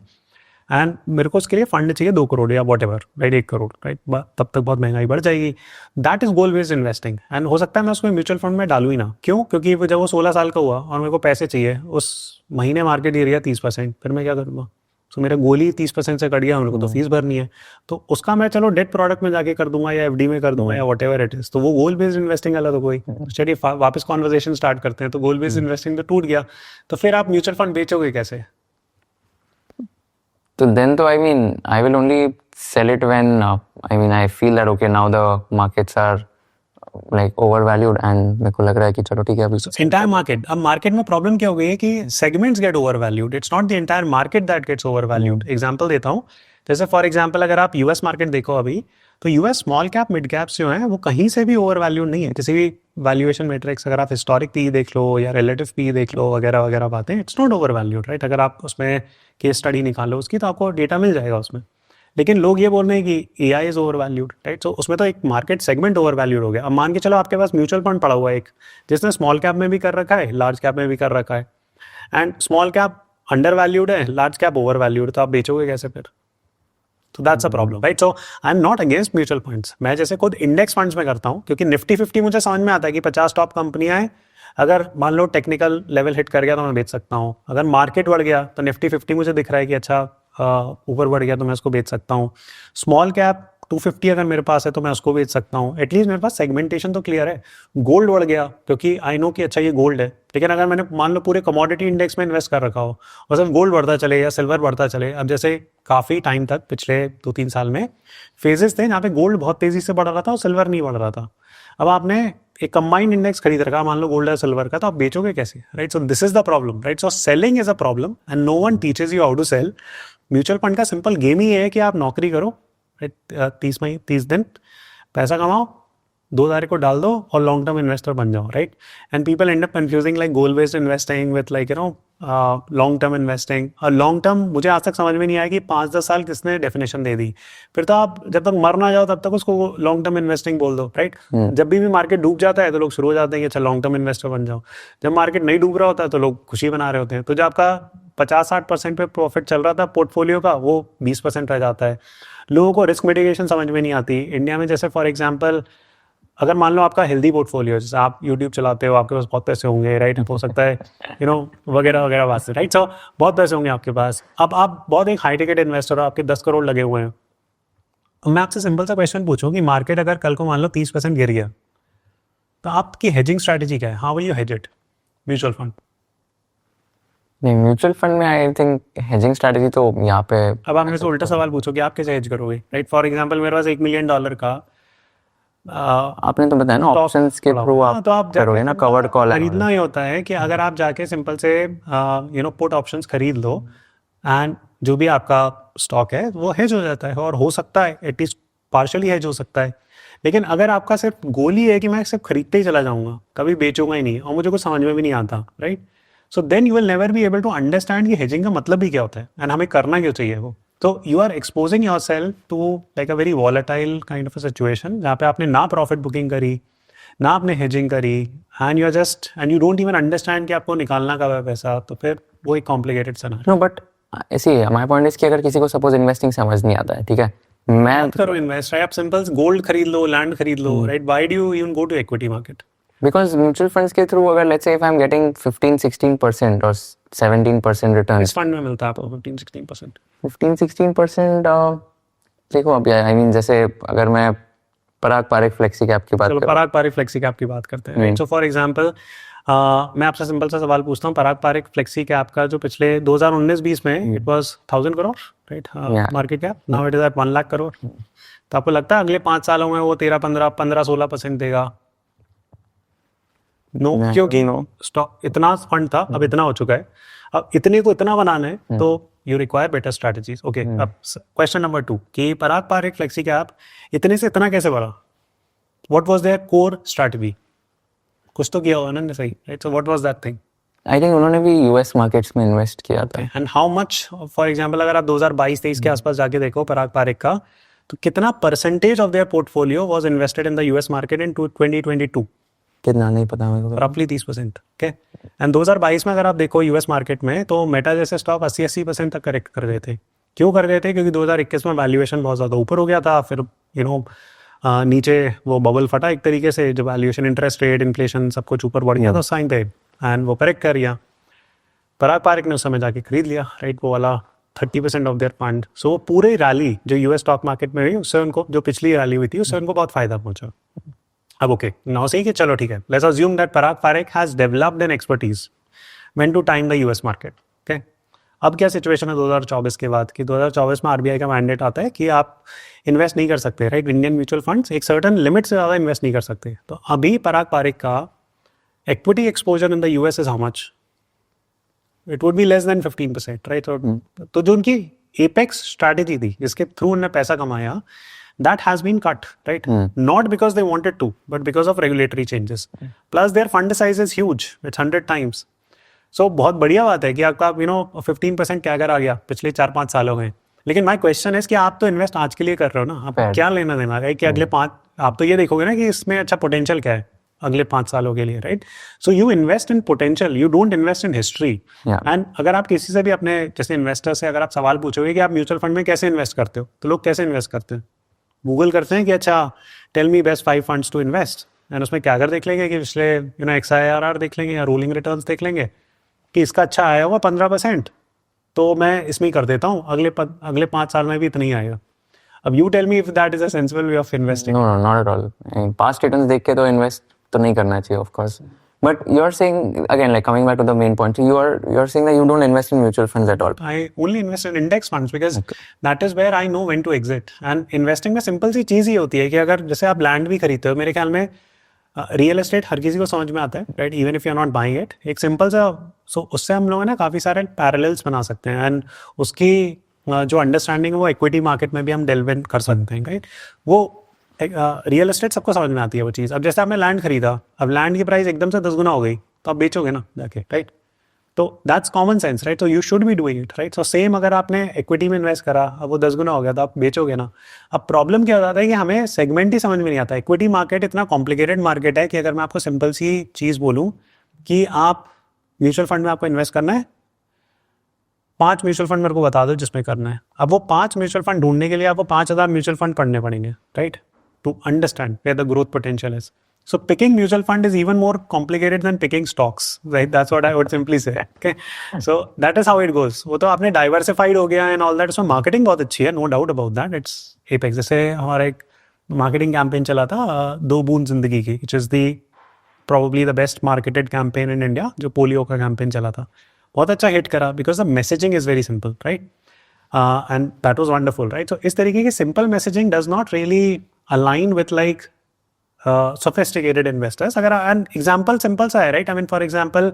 एंड मेरे को उसके लिए फंड चाहिए 2 करोड़ या what ever, right, 1 crore, right. तब तक बहुत महंगाई बढ़ जाएगी। That is goal based investing. And हो सकता है मैं उसको म्यूचुअल फंड में डालूँ ही ना। क्यों? क्योंकि जब वो 16 साल का हुआ और मेरे को पैसे चाहिए, उस महीने मार्केट गिर गया 30%, फिर मैं क्या करूँगा? तो मेरा गोल ही 30% से कट गया, मेरे को तो फीस भरनी है, तो उसका मैं चलो डेट प्रोडक्ट में जाके कर दूंगा या एफडी में कर दूंगा या वॉट एवर इट इज। तो वो गोल बेस्ड इन्वेस्टिंग अलग तो कोई। चलिए वापस कॉन्वर्सेशन स्टार्ट करते हैं। तो गोल बेस्ड इन्वेस्टिंग तो टूट गया, तो फिर आप म्यूचुअल फंड बेचोगे कैसे? So then, I mean, I will only sell it when I feel that okay, now the markets are like overvalued and मेरे को लग रहा है कि चलो ठीक है अभी। Entire market, अब मार्केट में प्रॉब्लम क्या हो गई है कि segments get overvalued. It's not the entire market that gets overvalued. Example देता हूँ, जैसे फॉर एग्जाम्पल अगर आप यूएस मार्केट देखो अभी, तो US small cap mid caps जो हैं वो कहीं से भी ओवरवैल्यूड नहीं है। किसी भी वैल्यूएशन मैट्रिक्स अगर आप हिस्टोरिक पी देख लो या रिलेटिव पी देख लो वगैरह वगैरह बातें, इट्स नॉट ओवरवैल्यूड, राइट। अगर आप उसमें केस स्टडी निकालो उसकी तो आपको डेटा मिल जाएगा उसमें। लेकिन लोग ये बोल रहे हैं कि AI is overvalued, right. So उसमें तो एक मार्केट सेगमेंट ओवरवैल्यूड हो गया। अब मान के चलो आपके पास म्यूचुअल फंड पड़ा हुआ है एक, जिसने स्मॉल कैप में भी कर रखा है, लार्ज कैप में भी कर रखा है, and small cap under valued है, लार्ज कैप ओवरवैल्यूड, तो आप बेचोगे कैसे फिर? तो that's a problem, right. So I am not against mutual funds. मैं जैसे खुद इंडेक्स फंड्स में करता हूँ, क्योंकि निफ्टी 50 मुझे समझ में आता है कि 50 टॉप कंपनियां हैं, अगर मान लो टेक्निकल लेवल हिट कर गया तो मैं बेच सकता हूँ। अगर मार्केट बढ़ गया तो निफ्टी 50 मुझे दिख रहा है कि अच्छा ऊपर बढ़ गया तो मैं उसको बेच सकता हूँ। स्मॉल कैप 250 अगर मेरे पास है तो मैं उसको बेच सकता हूँ। एटलीस्ट मेरे पास सेगमेंटेशन तो क्लियर है। गोल्ड बढ़ गया क्योंकि आई नो कि अच्छा ये गोल्ड है, लेकिन अगर मैंने मान लो पूरे कमोडिटी इंडेक्स में इन्वेस्ट कर रखा हो और सिर्फ गोल्ड बढ़ता चले या सिल्वर बढ़ता चले, अब जैसे काफ़ी टाइम तक पिछले 2-3 साल में फेजेस थे जहाँ पे गोल्ड बहुत तेज़ी से बढ़ रहा था और सिल्वर नहीं बढ़ रहा था। अब आपने एक कंबाइंड इंडेक्स खरीद रखा, मान लो गोल्ड या सिल्वर का, तो आप बेचोगे कैसे, right? So this is the problem, right? So selling is a problem and no one teaches you how to sell. Mutual fund का सिंपल गेम ही है कि आप नौकरी करो, राइट? 30 दिन पैसा कमाओ, 2 तारीख को डाल दो और लॉन्ग टर्म इन्वेस्टर बन जाओ, right? And people and up confusing like goal based investing with like long term investing. और लॉन्ग टर्म मुझे आज तक समझ में नहीं आया कि 5-10 साल किसने डेफिनेशन दे दी। फिर तो आप जब तक मर ना जाओ तब तक उसको लॉन्ग टर्म इन्वेस्टिंग बोल दो, राइट? जब भी मार्केट डूब जाता है तो लोग शुरू हो जाते हैं कि अच्छा लॉन्ग टर्म इन्वेस्टर बन जाओ। जब मार्केट नहीं डूब रहा होता है तो लोग खुशी बना रहे होते हैं। तो जो आपका 50-60% पे प्रॉफिट चल रहा था पोर्टफोलियो का, वो 20% रह जाता है। लोगों को रिस्क मिटिगेशन समझ में नहीं आती इंडिया में। जैसे फॉर एग्जांपल अगर मान लो आपका हेल्दी पोर्टफोलियो, जैसे आप यूट्यूब चलाते हो, आपके पास बहुत पैसे होंगे, राइट? हो सकता है वगैरह वगैरह बात से, राइट? सो बहुत पैसे होंगे आपके पास। अब आप बहुत एक हाई टिकट इन्वेस्टर हो, आपके 10 करोड़ लगे हुए हैं। मैं आपसे सिंपल सा क्वेश्चन पूछूं कि मार्केट अगर कल को मान लो 30% गिर गया तो आपकी हेजिंग स्ट्रैटेजी क्या है? How will you hedge it? Mutual fund? नहीं, म्यूचुअल फंड में आई थिंक हेजिंग स्ट्रैटेजी तो यहाँ पे। अब आप मेरे से उल्टा सवाल पूछो कि आप कैसे हेज करोगे, राइट? फॉर एग्जांपल मेरे पास $1 मिलियन का आपने तो बताया ना ऑप्शंस के थ्रू आप तो आप करोगे ना, कवर्ड कॉल खरीदना ही होता है कि अगर आप जाके सिंपल से पुट ऑप्शंस खरीद लो एंड जो भी आपका स्टॉक है वो हेज हो जाता है, और हो सकता है एटलीस्ट पार्शियली हेज हो सकता है। लेकिन अगर आपका सिर्फ गोल ही है कि मैं सिर्फ खरीदते ही चला जाऊंगा, कभी बेचूंगा ही नहीं और मुझे कुछ समझ में भी नहीं आता, right? So then you will never be able to understand कि हेजिंग का मतलब भी क्या होता है एंड हमें करना क्यों चाहिए वो। तो you are exposing your self to like a very volatile kind of a situation जहाँ पे आपने ना प्रॉफिट बुकिंग करी, ना आपने हेजिंग करी, and you don't even understand कि आपको निकालना कब है पैसा। तो फिर वो एक कॉम्प्लिकेटेड सिनेरियो। नो बट ऐसी माय पॉइंट इज कि अगर किसी को सपोज इन्वेस्टिंग समझ नहीं आता है, ठीक है, मैं करो इन्वेस्ट, आप सिंपल गोल्ड खरीद लो, लैंड खरीद लो, right? Why do you even go to equity market? Because mutual funds के थ्रू अगर let's say if I am getting 15-16% और 17% रिटर्न, इस फंड में मिलता है आपको 15-16%? 15-16% देखो अभी आई मीन जैसे अगर मैं पराग पारेख फ्लेक्सी कैप की बात चलो करूं, पराग पारेख फ्लेक्सी कैप की बात करते हैं, राइट? सो फॉर एग्जांपल मैं आपसे सिंपल सा सवाल पूछता हूँ, पराग पारेख फ्लेक्सी कैप का जो पिछले 2019-20 में it was 1000 crore, right? Market cap, now it is at 1 lakh crore. तो आपको लगता है अगले 5 सालों में वो 13-15-16% देगा? नो, क्योंकि स्टॉक इतना फंड था, अब इतना हो चुका है। अब इतने को इतना बनाना है तो you require better strategies. Okay, अब क्वेश्चन नंबर 2 कि पराग पारेख फ्लेक्सी कैप इतने से इतना कैसे बढ़ा? What was there core strategy? कुछ तो किया होगा ना, सही, right? So what was that thing? I think उन्होंने भी यूएस मार्केट्स में इन्वेस्ट किया था। And how much, for example अगर आप 2022-23 के आसपास जाके देखो पराग पारेख का, तो कितना percentage of their portfolio was invested in the US market in 2022? कितना नहीं पता मेरे को, रफली 30%। ओके, एंड 2022 में अगर आप देखो यूएस मार्केट में तो मेटा जैसे स्टॉक 80% तक करेक्ट कर गए थे। क्यों कर गए थे? क्योंकि 2021 में वैल्यूएशन बहुत ज़्यादा ऊपर हो गया था, फिर नीचे वो बबल फटा एक तरीके से, जो वैल्यूएशन, इंटरेस्ट रेट, इन्फ्लेशन सब कुछ ऊपर बढ़ गया था उस टाइम पे, एंड वो करेक्ट कर गया। पराग पारेख ने उस समय जाके खरीद लिया, राइट? वो वाला 30% ऑफ देयर फंड। सो वो पूरे रैली जो यूएस स्टॉक मार्केट में हुई उससे उनको, जो पिछली रैली हुई थी उससे उनको बहुत फायदा पहुंचा। अब ओके, नाउ सही कि चलो ठीक है, let's assume that Parag Parekh has developed an expertise when to time the US market. Okay, अब क्या सिचुएशन है 2024 के बाद कि 2024 में आरबीआई का मैंडेट आता है कि आप इन्वेस्ट नहीं कर सकते, राइट? इंडियन म्यूचुअल फंड्स एक सर्टन लिमिट से ज़्यादा इन्वेस्ट नहीं कर सकते। तो अभी पराग पारेख का equity exposure in the US is how much? It would be less than 15%, right? तो जो उनकी एपेक्स स्ट्रैटेजी थी जिसके थ्रू उन्होंने पैसा कमाया, that has been cut, right? Not because they wanted to, but because of regulatory changes. Plus their fund size is huge, it's 100 times. So बहुत बढ़िया बात है कि आपका 15% क्या आ गया पिछले 4-5 सालों में। लेकिन माय क्वेश्चन है कि आप तो इन्वेस्ट आज के लिए कर रहे हो ना, आपको क्या लेना देना है कि अगले 5, आप तो ये देखोगे ना कि इसमें अच्छा पोटेंशियल क्या है अगले 5 सालों के लिए, right? So you invest in potential, you don't invest in history. And अगर आप किसी से भी अपने जैसे इन्वेस्टर से अगर आप सवाल पूछोगे कि आप म्यूचुअल फंड में कैसे इन्वेस्ट करते हो, तो लोग कैसे इन्वेस्ट करते हैं? गूगल करते हैं कि अच्छा tell me best 5 funds to invest, and उसमें क्या कर देख लेंगे कि पिछले XIRR देख लेंगे या रोलिंग रिटर्न्स देख लेंगे कि इसका अच्छा आया होगा 15%, तो मैं इसमें ही कर देता हूँ, अगले 5 साल में भी इतना ही आएगा। अब you tell me if that is a sensible way of investing. No, no, not at all. Past returns देख के तो invest तो नहीं करना चाहिए, of course. But you are saying again, like coming back to the main point, you are saying that you don't invest in mutual funds at all. I only invest in index funds because that is where I know when to exit. And investing में simple सी चीज़ ही होती है कि अगर जैसे आप लैंड भी खरीदते हो, मेरे ख्याल में रियल एस्टेट हर किसी को समझ में आता है, right, even if you are not buying it. एक सिंपल सा उससे हम लोग ना काफ़ी सारे पैरेलल्स बना सकते हैं एंड उसकी जो अंडरस्टैंडिंग है वो इक्विटी मार्केट में भी हम डेल्व इन कर सकते हैं, राइट. वो रियल एस्टेट सबको समझ में आती है वो चीज़. अब जैसे आपने लैंड खरीदा, अब लैंड की प्राइस एकदम से 10 गुना हो गई तो आप बेचोगे ना जाके, राइट. तो दैट्स कॉमन सेंस, राइट. तो you should be doing it, right. So same अगर आपने इक्विटी में इन्वेस्ट करा, अब वो 10 गुना हो गया तो आप बेचोगे ना. अब प्रॉब्लम क्या हो जाता है कि हमें सेगमेंट ही समझ में नहीं आता. इक्विटी मार्केट इतना कॉम्प्लिकेटेड मार्केट है कि अगर मैं आपको सिंपल सी चीज़ बोलूँ कि आप म्यूचुअल फंड में आपको इन्वेस्ट करना है, 5 म्यूचुअल फंड मेरे को बता दो जिसमें करना है. अब वो 5 म्यूचुअल फंड ढूंढने के लिए आपको 5000 म्यूचुअल फंड पढ़ने पड़ेंगे, right, to understand where the growth potential is. So picking mutual fund is even more complicated than picking stocks, right? That's what I would simply say. Okay, so that is how it goes. वो तो आपने diversified हो गया and all that. So marketing बहुत अच्छी है, no doubt about that. It's Apex. जैसे हमारा एक marketing campaign चला था दो बूंद जिंदगी की, which is the probably the best marketed campaign in India. जो पोलियो का campaign चला था, बहुत अच्छा hit करा because the messaging is very simple, right? And that was wonderful, right? So इस तरीके की simple messaging does not really align with like sophisticated investors. अगर एन एग्जाम्पल सिंपल सा है, right. I mean for example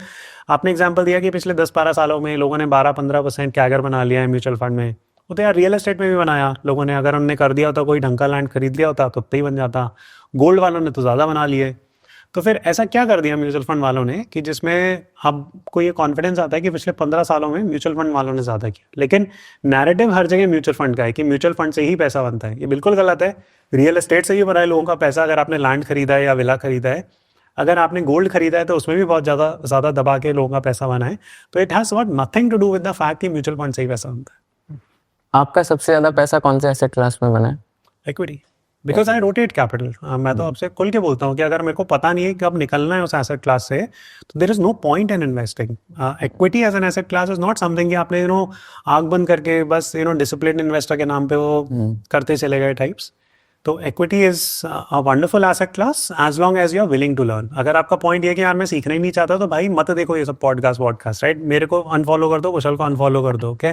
आपने एग्जाम्पल दिया कि पिछले 10-12 सालों में लोगों ने 12-15% कैगर बना लिया है म्यूचुअल फंड में. वो तो यार रियल एस्टेट में भी बनाया लोगों ने. अगर उन्होंने कर दिया होता, कोई ढंग का लैंड खरीद लिया होता तो उतना ही बन जाता. गोल्ड वालों ने तो ज़्यादा बना लिए. तो फिर ऐसा क्या कर दिया म्यूचुअल फंड वालों ने कि जिसमें आपको ये कॉन्फिडेंस आता है कि पिछले 15 सालों में म्यूचुअल फंड वालों ने ज़्यादा किया. लेकिन नैरेटिव हर जगह म्यूचुअल फंड का है कि म्यूचुअल फंड से ही पैसा बनता है. ये बिल्कुल गलत है. रियल एस्टेट से ही बना है लोगों का पैसा. अगर आपने लैंड खरीदा है या विला खरीदा है, अगर आपने गोल्ड खरीदा है तो उसमें भी बहुत ज़्यादा दबा के लोगों का पैसा बना है. तो it has what nothing to do with the fact कि म्यूचुअल फंड से ही पैसा बनता है. आपका सबसे ज़्यादा पैसा कौन से एसेट क्लास में बना है? Equity. Because I rotate capital. मैं तो आपसे खुल के बोलता हूँ कि अगर मेरे को पता नहीं है कि कब निकलना है उस एसेट क्लास से, तो there is no point in investing. Equity as an asset class is not something कि आपने आग बंद करके बस डिसिप्लिन इन्वेस्टर के नाम पे वो करते चले गए टाइप्स. तो equity is a wonderful asset class as long as you are willing to learn. अगर आपका पॉइंट ये कि यार मैं सीखना ही नहीं चाहता, तो भाई मत देखो ये सब पॉडकास्ट, राइट. मेरे को अनफॉलो कर दो, कुशल को अनफॉलो कर दो, ओके.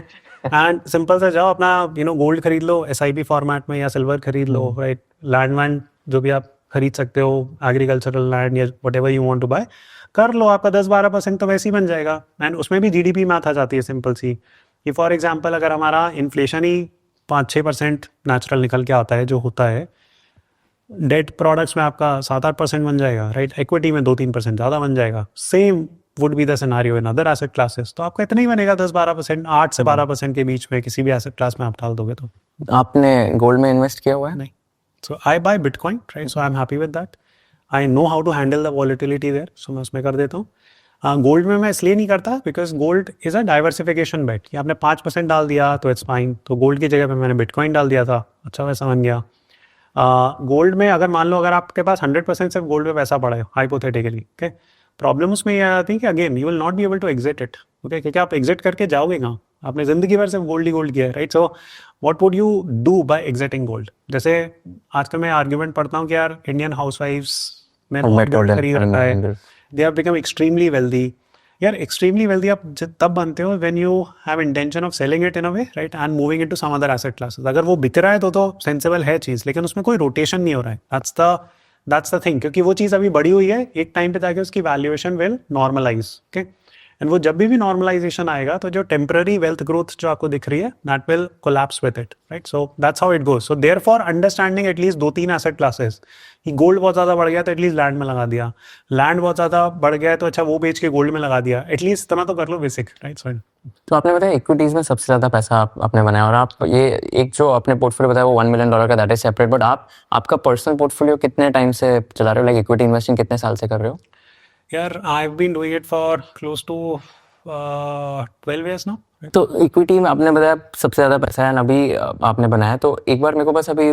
एंड सिंपल से जाओ अपना गोल्ड खरीद लो SIP फॉर्मेट में या सिल्वर खरीद लो, राइट. लैंड जो भी आप खरीद सकते हो, एग्रीकल्चरल लैंड या whatever you want to buy, कर लो. आपका 10-12% तो वैसे ही बन जाएगा. एंड उसमें भी GDP मैथ आ जाती है सिंपल सी कि फॉर एग्जाम्पल अगर हमारा इन्फ्लेशन ही 5-6% नेचुरल निकल के आता है जो होता है, डेट प्रोडक्ट्स में आपका 7-8% बन जाएगा, राइट. इक्विटी में 2-3% ज़्यादा बन जाएगा. Same would be the scenario in other asset classes. तो आपका इतना ही बनेगा 10-12%, 8 से 12% के बीच में किसी भी एसेट क्लास में आप डाल दोगे. तो आपने गोल्ड में इन्वेस्ट किया हुआ है? नहीं. So I buy bitcoin, right. So I am happy with that. I know how to handle the volatility there, so मैं उसमें कर देता हूँ. गोल्ड में मैं इसलिए नहीं करता because gold is a diversification bet. कि आपने 5% डाल दिया तो इट्स फाइन. तो गोल्ड की जगह पे मैंने बिटकॉइन डाल दिया था, अच्छा वैसा बन गया. गोल्ड में अगर मान लो अगर आपके पास 100% सिर्फ गोल्ड पे पैसा पड़ा है हाइपोथेटिकली, ओके, प्रॉब्लम उसमें ये आ जाती है कि again you will not be able to exit it, okay. क्योंकि आप एग्जिट करके जाओगे कहाँ? आपने जिंदगी भर सिर्फ गोल्ड ही गोल्ड किया है, right. So what would you do by exiting gold? जैसे आजकल मैं आर्ग्यूमेंट पढ़ता हूँ कि यार इंडियन हाउसवाइफ्स में खरीद रखा है, they have become extremely wealthy. यार एक्सट्रीमली वेल्दी आप तब बनते हो when you have intention of selling it in a way, right, and moving into some other asset classes. अगर वो बिक रहा है तो सेंसिबल है चीज़, लेकिन उसमें कोई रोटेशन नहीं हो रहा है. That's the thing. क्योंकि वो चीज़ अभी बड़ी हुई है, एक टाइम पे जाके उसकी valuation will normalise, okay. And वो जब भी नॉर्मलाइजेशन आएगा तो जो टेम्पररी वेल्थ ग्रोथ जो आपको दिख रही है, that will collapse with it, right. So that's how it goes. So therefore understanding at least 2-3 asset classes. कि गोल्ड बहुत ज़्यादा बढ़ गया तो एटलीस्ट लैंड में लगा दिया, लैंड बहुत ज़्यादा बढ़ गया है तो अच्छा वो बेच के गोल्ड में लगा दिया, एटलीस्ट इतना तो कर लो बेसिक, राइट. सो तो आपने बताया इक्विटीज में सबसे ज़्यादा पैसा आपने बनाया, और आप ये एक जो आपने पोर्टफोलियो बताया वो $1 million का, दैट इज सेपरेट. बट आपका पर्सनल पोर्टफोलियो कितने टाइम से चला रहे हो? लाइक इक्विटी इन्वेस्टिंग कितने साल से कर रहे हो? यार I have been doing it for close to 12 years now. तो इक्विटी में आपने बताया सबसे ज़्यादा पैसा है अभी आपने बनाया. तो एक बार मेरे को बस अभी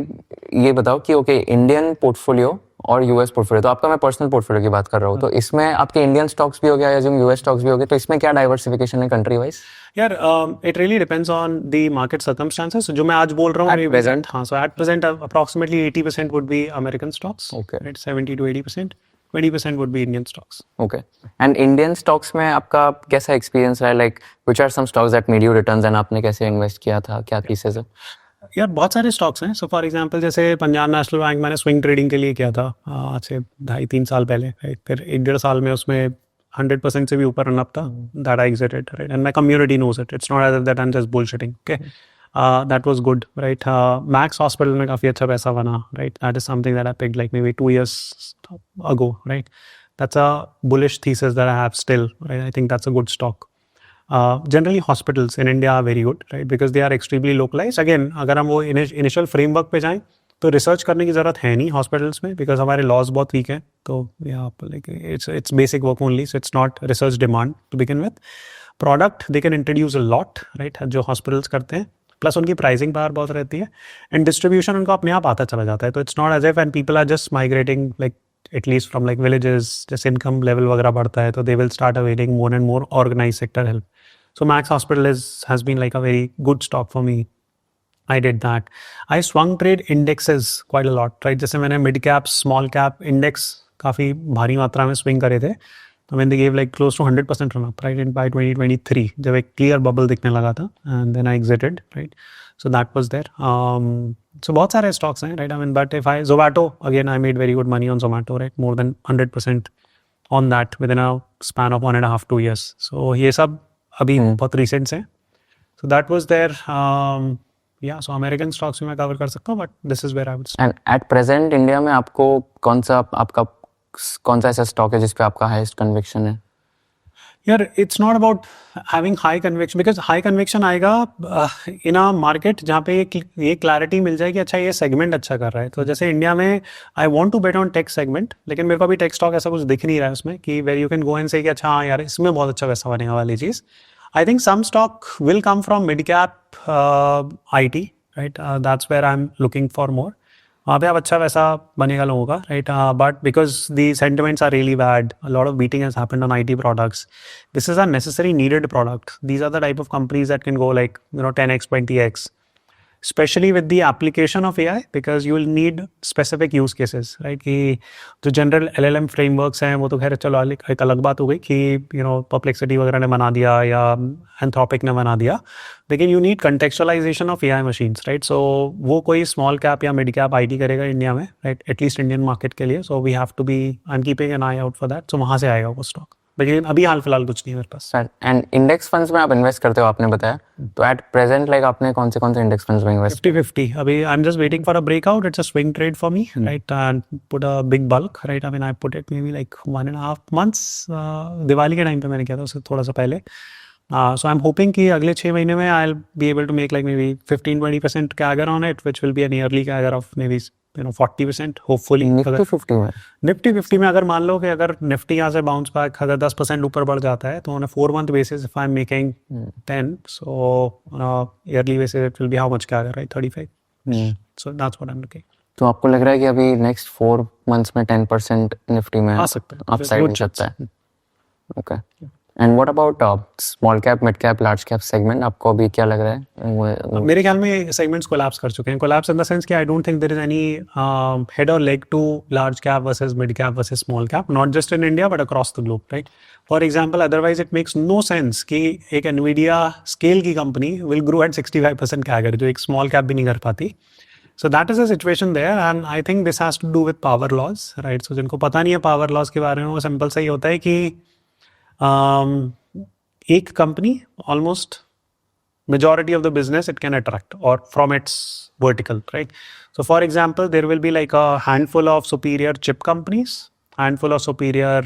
ये बताओ कि ओके, इंडियन पोर्टफोलियो और US पोर्टफोलियो, तो आपका मैं पर्सनल पोर्टफोलियो की बात कर रहा हूँ, तो इसमें आपके इंडियन स्टॉक्स भी हो गया या जो US स्टॉक्स भी हो गए, तो इसमें क्या डाइवर्सिफिकेशन है कंट्री वाइज? यार it really depends on the market circumstances. जो मैं आज बोल रहा हूँ At present. हाँ, so at present approximately 80% would be American stocks. Okay. Right, 70 to 80%. 20% would be Indian stocks. Okay. And Indian stocks में आपका कैसा experience रहा है? Like, which are some stocks that made you returns and आपने कैसे invest किया था? क्या thesis है? यार बहुत सारे स्टॉक्स हैं. सो फॉर एग्जांपल जैसे पंजाब नेशनल बैंक मैंने स्विंग ट्रेडिंग के लिए किया था आज से 2.5-3 साल पहले. Right? फिर 1-1.5 साल में उसमें 100% से भी ऊपर रन अप था. That I exited. Right, and my community knows it. It's not as if that I am just bullshitting. Okay, that was good. Right, Max hospital में काफ़ी अच्छा पैसा बना. Right, that is something that I picked like maybe 2 years ago. Right, that's a bullish thesis that I have still. Right, I think that's a good stock. Generally hospitals in India are very good, right, because they are extremely localized. Again, अगर हम वो initial framework पे जाएं तो रिसर्च करने की ज़रूरत है नहीं हॉस्पिटल्स में, बिकॉज हमारे लॉज बहुत वीक हैं. तो like it's basic work only, so it's not research demand to begin with. Product they can introduce a lot, right, जो हॉस्पिटल्स करते हैं. प्लस उनकी प्राइसिंग पावर बहुत रहती है एंड डिस्ट्रीब्यूशन उनको अपने आप आता चला जाता है. तो it's not as if and people are just migrating like at least from like villages. जैसे इनकम लेवल वगैरह बढ़ता है तो they will start availing more and more organise sector help. So Max Hospital has been like a very good stock for me. I did that. I swung trade indexes quite a lot, right? जैसे मैंने mid cap, small cap index काफ़ी भारी मात्रा में swing करे थे. तो मैंने they gave like close to 100% run up, right? By 2023 जब एक clear bubble दिखने लगा था, and then I exited, right? So that was there. So बहुत सारे stocks हैं, right? I mean, but if Zomato, again, I made very good money on Zomato, right? More than 100% on that within a span of 1.5-2 years. So ये सब अभी बहुत रिसेंट हैं. So that was there. Yeah so American stocks भी मैं कवर कर सकता हूँ, but this is where I would say. And at present India में आपको कौन सा ऐसा स्टॉक है जिस पे आपका हाईएस्ट कन्विक्शन है? यार it's not about having high conviction, because high conviction आएगा इन अ मार्केट जहाँ पे ये क्लैरिटी मिल जाए कि अच्छा ये सेगमेंट अच्छा कर रहा है. तो जैसे इंडिया में I want to bet on tech segment, लेकिन मेरे को अभी टेक स्टॉक ऐसा कुछ दिख नहीं रहा है उसमें कि where you can go and say कि अच्छा हाँ यार इसमें बहुत अच्छा पैसा बनेगा वाली चीज़. I think some stock will come from mid cap IT, right, that's where I am looking for more. वहाँ पे अब अच्छा वैसा बनेगा लोगों का, right, but because the sentiments are really bad, a lot of beating has happened on IT products. This is a necessary needed product. These are the type of companies that can go like 10x 20x, especially with the application of AI, because you will need specific use cases, right? कि जो general LLM frameworks हैं वो तो खैर चलो एक अलग बात हो गई कि Perplexity वगैरह ने बना दिया या Anthropic ने बना दिया, लेकिन you need contextualization of AI machines, right? So वो कोई small cap या mid cap IT करेगा इंडिया में, right? At least Indian market के लिए. So we have to be, I'm keeping an eye out for that. So वहाँ से आएगा वो stock. लेकिन अभी हाल फिलहाल कुछ नहीं है मेरे पास. एंड इंडेक्स फंड्स में आप इन्वेस्ट करते हो आपने बताया, तो एट प्रेजेंट लाइक आपने कौन से इंडेक्स फंड्स में इन्वेस्ट? 50-50. अभी आई am just waiting for a breakout. It's a swing trade for me, right, and put a big bulk, right. I mean I put it may be like 1.5 months. Diwali के टाइम पे मैंने किया था, उससे थोड़ा सा पहले. सो आई एम होपिंग कि अगले 6 महीने में I will be able to make like maybe 15-20% CAGR on it, which will be an yearly CAGR of maybe 40% hopefully. Nifty 50 में? निफ्टी 50 में अगर मान लो कि अगर निफ्टी यहाँ से बाउंस बैक अगर 10% ऊपर बढ़ जाता है तो on a 4 month basis if I am making 10, so on a yearly basis it will be how much CAGR, right, 35. So that's what I am looking. तो आपको लग रहा है कि अभी नेक्स्ट 4 months में 10% निफ्टी में आ सकता है, अपसाइड मिल सकता है? Okay. And what about small cap, mid cap, large cap segment, आपको अभी क्या लग रहा है? मेरे ख्याल में सेगमेंट्स कोलैप्स कर चुके हैं. कोलैप्स इन द सेंस कि I don't think there is any head और leg to large cap versus mid cap versus small cap, not just in India but across the globe, right. For example, otherwise it makes no sense कि एक एनवीडिया स्केल की company will grow at 65% CAGR, जो एक स्मॉल कैप भी नहीं कर पाती. So that is a situation there, and I think this has to do with power laws, right? So जिनको पता नहीं है power laws के बारे में, वो सिंपल सा ही होता है कि एक company almost majority of the business it can attract or from its vertical, right? So for example, there will be like a handful of superior chip companies, handful of superior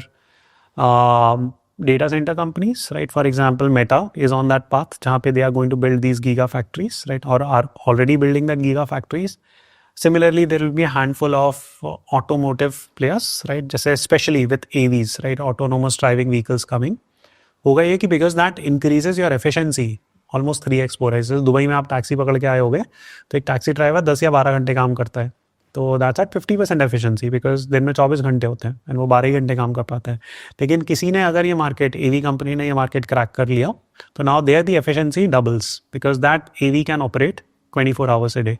data center companies, right? For example, Meta is on that path जहाँ पे they are going to build these giga factories, right? Or are already building that giga factories. Similarly, there will be a handful of automotive players, right? जैसे especially with AVs, right? Autonomous driving vehicles coming. होगा ये कि because that increases your efficiency almost 3x 4x. Dubai में आप टैक्सी पकड़ के आए होगे तो एक टैक्सी ड्राइवर 10 या 12 घंटे काम करता है, तो दैट्स एट 50% एफिशिएंसी, बिकॉज दिन में 24 घंटे होते हैं एंड वो 12 ही घंटे काम कर पाता है. लेकिन किसी ने अगर ये मार्केट, एवी कंपनी ने ये मार्केट क्रैक कर लिया, तो now there the efficiency doubles, because that AV can operate 24 hours a day.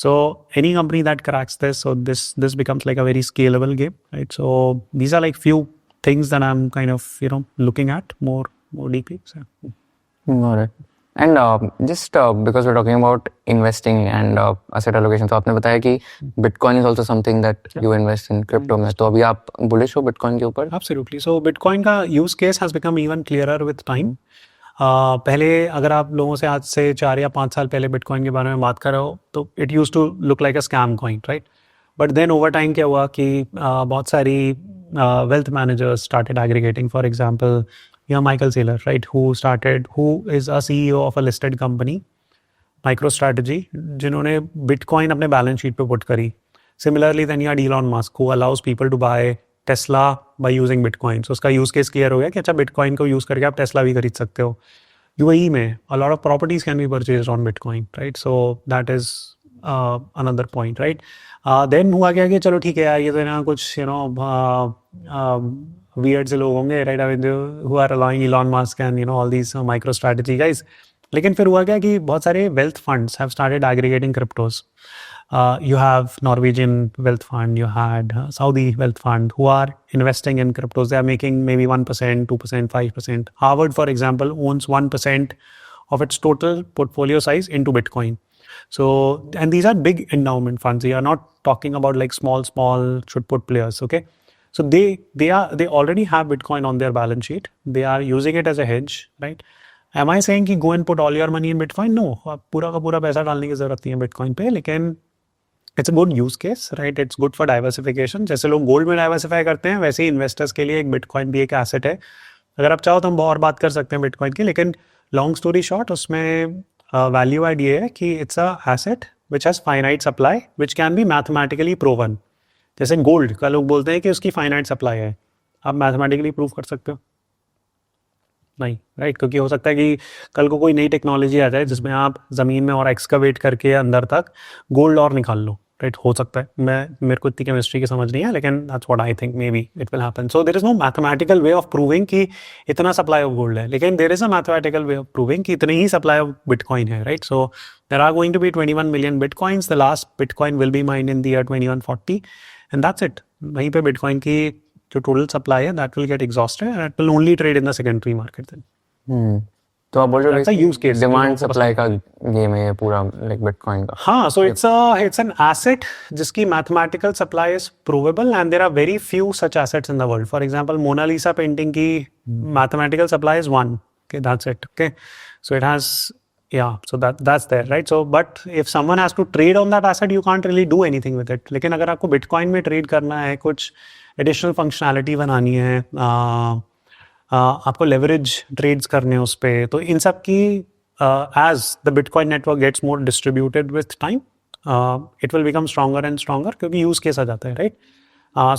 So any company that cracks this, so this becomes like a very scalable game, right? So these are like few things that I'm kind of looking at more deeply. So. Got it. And just because we're talking about investing and asset allocation, तो आपने बताया कि Bitcoin is also something that you invest in crypto में. तो अभी आप bullish हो Bitcoin के ऊपर? Absolutely. So Bitcoin का use case has become even clearer with time. पहले अगर आप लोगों से आज से 4 या 5 साल पहले बिटकॉइन के बारे में बात कर रहे हो, तो it use to look like a scam coin, right? But then over time क्या हुआ कि बहुत सारी wealth managers started aggregating. For example Michael Saylor, right, who is a CEO of a listed company MicroStrategy, जिन्होंने बिटकॉइन अपने बैलेंस शीट पे पुट करी. Similarly then you had Elon Musk, who allows people to buy Tesla by using bitcoin. So उसका यूज केस क्लियर हो गया कि अच्छा, बिटकॉइन को यूज करके आप टेस्ला भी खरीद सकते हो. UAE में a lot of properties can be purchased on Bitcoin, right? So that is another point, right? Then हुआ क्या कि चलो ठीक है यार, ये तो ना कुछ weird से लोग होंगे, right? I mean, who are allowing Elon Musk and all these MicroStrategy guys. लेकिन फिर हुआ क्या कि बहुत सारे wealth funds have started aggregating cryptos. You have Norwegian wealth fund, you had Saudi wealth fund who are investing in cryptos. They are making maybe 1%, 2%, 5%. Harvard, for example, owns 1% of its total portfolio size into Bitcoin. So, and these are big endowment funds. We are not talking about like small should put players, okay? So they already have Bitcoin on their balance sheet. They are using it as a hedge, right? Am I saying कि go and put all your money in Bitcoin? No, पूरा का पूरा पैसा डालने की जरूरत नहीं है Bitcoin पे, लेकिन it's a good use case, right? It's good for diversification. जैसे लोग गोल्ड में डाइवर्सिफाई करते हैं, वैसे ही इन्वेस्टर्स के लिए एक बिटकॉइन भी एक एसेट है. अगर आप चाहो तो हम और बात कर सकते हैं बिटकॉइन की, लेकिन लॉन्ग स्टोरी शॉर्ट, उसमें वैल्यू एड ये है कि it's a asset which has finite supply which can be mathematically proven. जैसे गोल्ड का लोग बोलते हैं कि उसकी फाइनाइट सप्लाई है, आप मैथमेटिकली प्रूव कर सकते हो? नहीं, राइट? क्योंकि हो सकता है कि कल को कोई नई टेक्नोलॉजी आ जाए जिसमें आप ज़मीन में और एक्सकवेट करके अंदर तक गोल्ड और निकाल लो, राइट? हो सकता है. मेरे को इतनी केमिस्ट्री की समझ नहीं है, लेकिन that's what I think maybe it will happen. So there is no mathematical way of proving कि इतना सप्लाई ऑफ गोल्ड है, लेकिन there is a mathematical way of proving कि इतनी ही सप्लाई ऑफ बिटकॉइन है, right? So there are going to be 21 million bitcoins. The last bitcoin will be mined in the year 2140 and that's it. वहीं पे बिटकॉइन की जो टोटल सप्लाई है that will get exhausted and it will only trade in the secondary market then. तो आप बोल रहे That's a use case. Demand supply का गेम है ये पूरा, लाइक बिटकॉइन का. हाँ, so it's an asset जिसकी mathematical supply is provable and there are very few such assets in the world. For example, Mona Lisa painting की mathematical supply is 1. Okay, that's it. Okay, so it has, yeah, so that's there, right? So but if someone has to trade on that asset, you can't really do anything with it. लेकिन अगर आपको Bitcoin में trade करना है, कुछ additional functionality बनानी है, आपको लेवरेज ट्रेड्स करने हैं उस पर, तो इन सब की as the bitcoin network gets more distributed with time it will become stronger and stronger, क्योंकि यूज़ केस आ जाता है, राइट?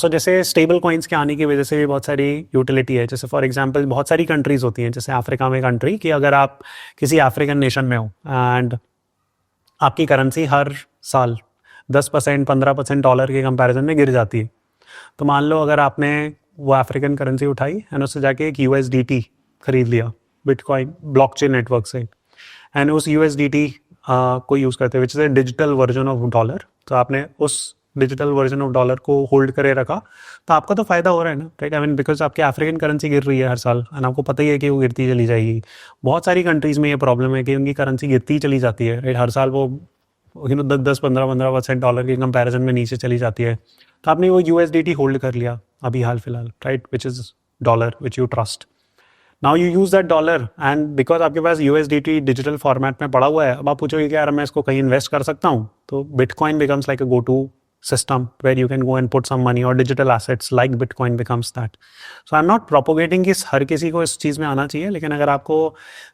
सो जैसे स्टेबल कॉइन्स के आने की वजह से भी बहुत सारी यूटिलिटी है. जैसे फॉर एग्जांपल बहुत सारी कंट्रीज़ होती हैं, जैसे अफ्रीका में कंट्री कि अगर आप किसी अफ्रीकन नेशन में हो एंड आपकी करेंसी हर साल 10%, 15% डॉलर के कंपैरिजन में गिर जाती है, तो मान लो अगर आपने वो अफ्रीकन करेंसी उठाई एंड उससे जाके एक USDT खरीद लिया बिटकॉइन ब्लॉकचेन नेटवर्क से, एंड उस USDT को यूज़ करते हैं which is a digital version of dollar. तो आपने उस डिजिटल वर्जन ऑफ डॉलर को होल्ड करे रखा, तो आपका तो फ़ायदा हो रहा है ना, राइट? आई मीन बिकॉज आपकी अफ्रीकन करेंसी गिर रही है हर साल एंड आपको पता ही है कि वो गिरती चली जाएगी. बहुत सारी कंट्रीज़ में ये प्रॉब्लम है कि उनकी करेंसी गिरती चली जाती है, राइट? हर साल वो 10-15% डॉलर के कंपैरिजन में नीचे चली जाती है. तो आपने वो USDT होल्ड कर लिया अभी हाल फिलहाल, right? Which is dollar which you trust. Now you use that dollar and because आपके पास USDT डिजिटल फॉर्मेट में पड़ा हुआ है, अब आप पूछोगे कि यार मैं इसको कहीं इन्वेस्ट कर सकता हूँ, तो bitcoin becomes like a go to system where you can go and put some money, or digital assets like Bitcoin becomes that. So I'm not propagating कि हर किसी को इस चीज़ में आना चाहिए, लेकिन अगर आपको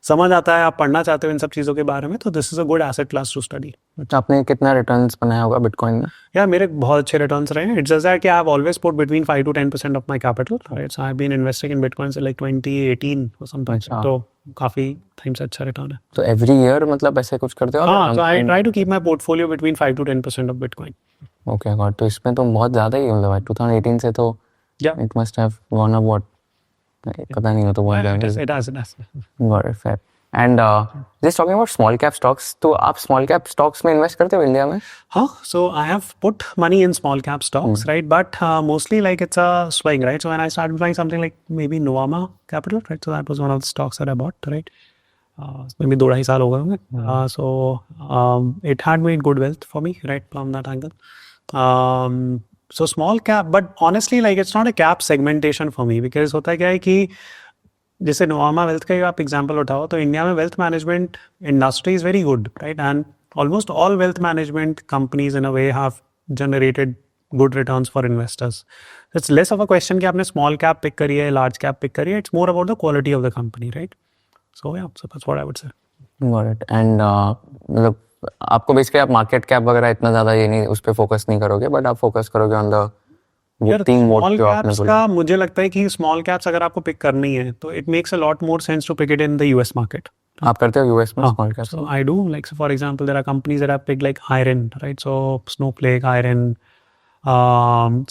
समझ आता है, आप पढ़ना चाहते हो इन सब चीज़ों के बारे में, तो this is a good asset class to study. आपने कितना रिटर्न्स बनाया होगा बिटकॉइन में? या मेरे बहुत अच्छे रिटर्न्स रहे हैं. इट्स जस्ट दैट कि I have always put between 5 to 10% of my capital, right. So I have been investing in bitcoin से लाइक 2018 और समथिंग. अच्छा. तो काफी टाइम से अच्छा रिटर्न है. तो एवरी ईयर मतलब ऐसे कुछ करते हो? हाँ, so I try to keep my portfolio between 5 to 10% of Bitcoin. Okay God. तो इसमें तो बहुत ज़्यादा ही मतलब 2018 से तो Yeah. It must have gone up what, पता नहीं हो तो बहुत It ज़्यादा. has, it has. Got it. Fair. And just talking about small cap stocks, तो आप स्मॉल कैप स्टॉक्स में इन्वेस्ट करते हो इंडिया में? Huh? So I have put money in small cap stocks, right? But mostly like it's a swing, right? So when I started buying something like maybe Novama Capital, right? So that was one of the stocks that I bought, right? Maybe 2-2.5 साल हो गए होंगे. So it had made good wealth for me, right? From that angle. So small cap, but honestly like it's not a cap segmentation for me, because होता क्या है कि जैसे नोवामा वेल्थ का ही आप एग्जांपल उठाओ तो इंडिया में wealth management industry is very good, right. And almost all wealth management companies in a way have generated good returns for investors. It's less of a question कि आपने स्मॉल कैप पिक करी है, लार्ज कैप पिक करी है. It's more about the quality of the company, right. So yeah, so that's what I would say. Got it. And मतलब आपको बेसिकली आप मार्केट कैप वगैरह इतना ज़्यादा ये नहीं, उस पर फोकस नहीं करोगे, बट आप फोकस करोगे ऑन द तीन मोड स्मॉल जो आपने कैप्स बोला. का मुझे लगता है कि स्मॉल कैप्स अगर आपको पिक करनी है तो it makes a lot more sense to pick it in the US market. आप करते हो यूएस में small cap? So I do, like, so for example, there are companies that have picked like Iron, right? So Snowflake, Iron,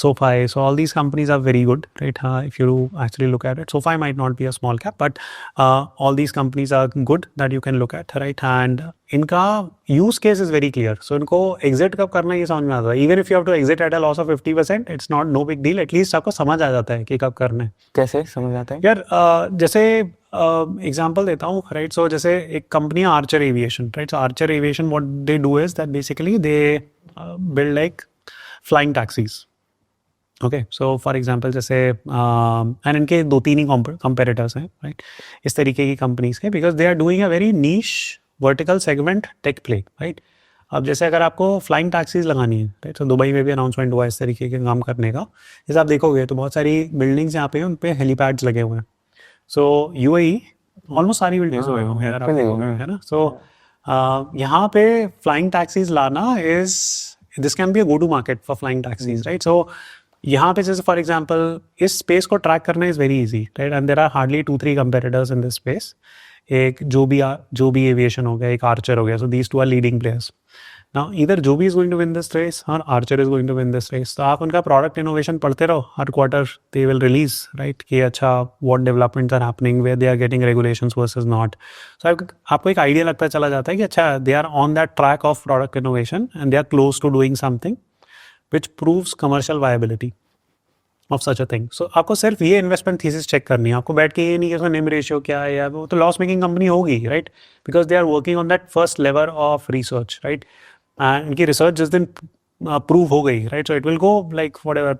SoFi. So all these companies are very good, right? If you actually look at it, SoFi might not be a small cap, but all these companies are good that you can look at, right? And इनका use case is very clear. So इनको exit कब करना है ये समझ में आता है. Even if you have to exit at a loss of 50%, it's not no big deal. At least आपको समझ आ जाता है कि कब करना है. कैसे समझ आता है? यार जैसे एग्जांपल देता हूँ, राइट. सो जैसे एक कंपनी है Archer aviation, right. So Archer aviation what they do is that basically they build like flying taxis. Okay, so for example जैसे एंड इनके 2-3 ही कंपेरेटर्स हैं, राइट, इस तरीके की कंपनीज के, because they are doing a very niche vertical segment tech play, right. अब जैसे अगर आपको फ्लाइंग टैक्सीज लगानी है, राइट, तो दुबई में भी अनाउंसमेंट हुआ इस तरीके के काम करने का. जैसे आप देखोगे तो बहुत सारी बिल्डिंग्स यहाँ पे उन पे हेलीपैड्स लगे हुए हैं. सो UAE ऑलमोस्ट सारी बिल्डिंग्स हुए होंगे अगर आप देखोगे, है ना. सो यहाँ पे फ्लाइंग टैक्सीज लाना is this can be a go to market for flying taxis, right. So यहाँ पे जैसे फॉर एग्जांपल इस स्पेस को ट्रैक करना is very easy, right. And there are hardly 2-3 competitors in this space. एक जो भी एविएशन हो गया, एक आर्चर हो गया. So these two are leading players. Now either Joby is going to win this race or Archer is going to win this race. तो आप उनका product innovation पढ़ते रहो. हर quarter they will release, right, कि अच्छा what developments are happening, where they are getting regulations versus not. So आपको एक idea लगता चला जाता है कि अच्छा they are on that track of product innovation and they are close to doing something which proves commercial viability of such a thing. So आपको सिर्फ ये investment thesis check करनी है. आपको बैठ के ये नहीं कि उसका NIM ratio क्या है, या वो तो loss making company होगी, right, because they are working on that first level of research, right. And इनकी रिसर्च जिस दिन प्रूव हो गई, right, so it will go like whatever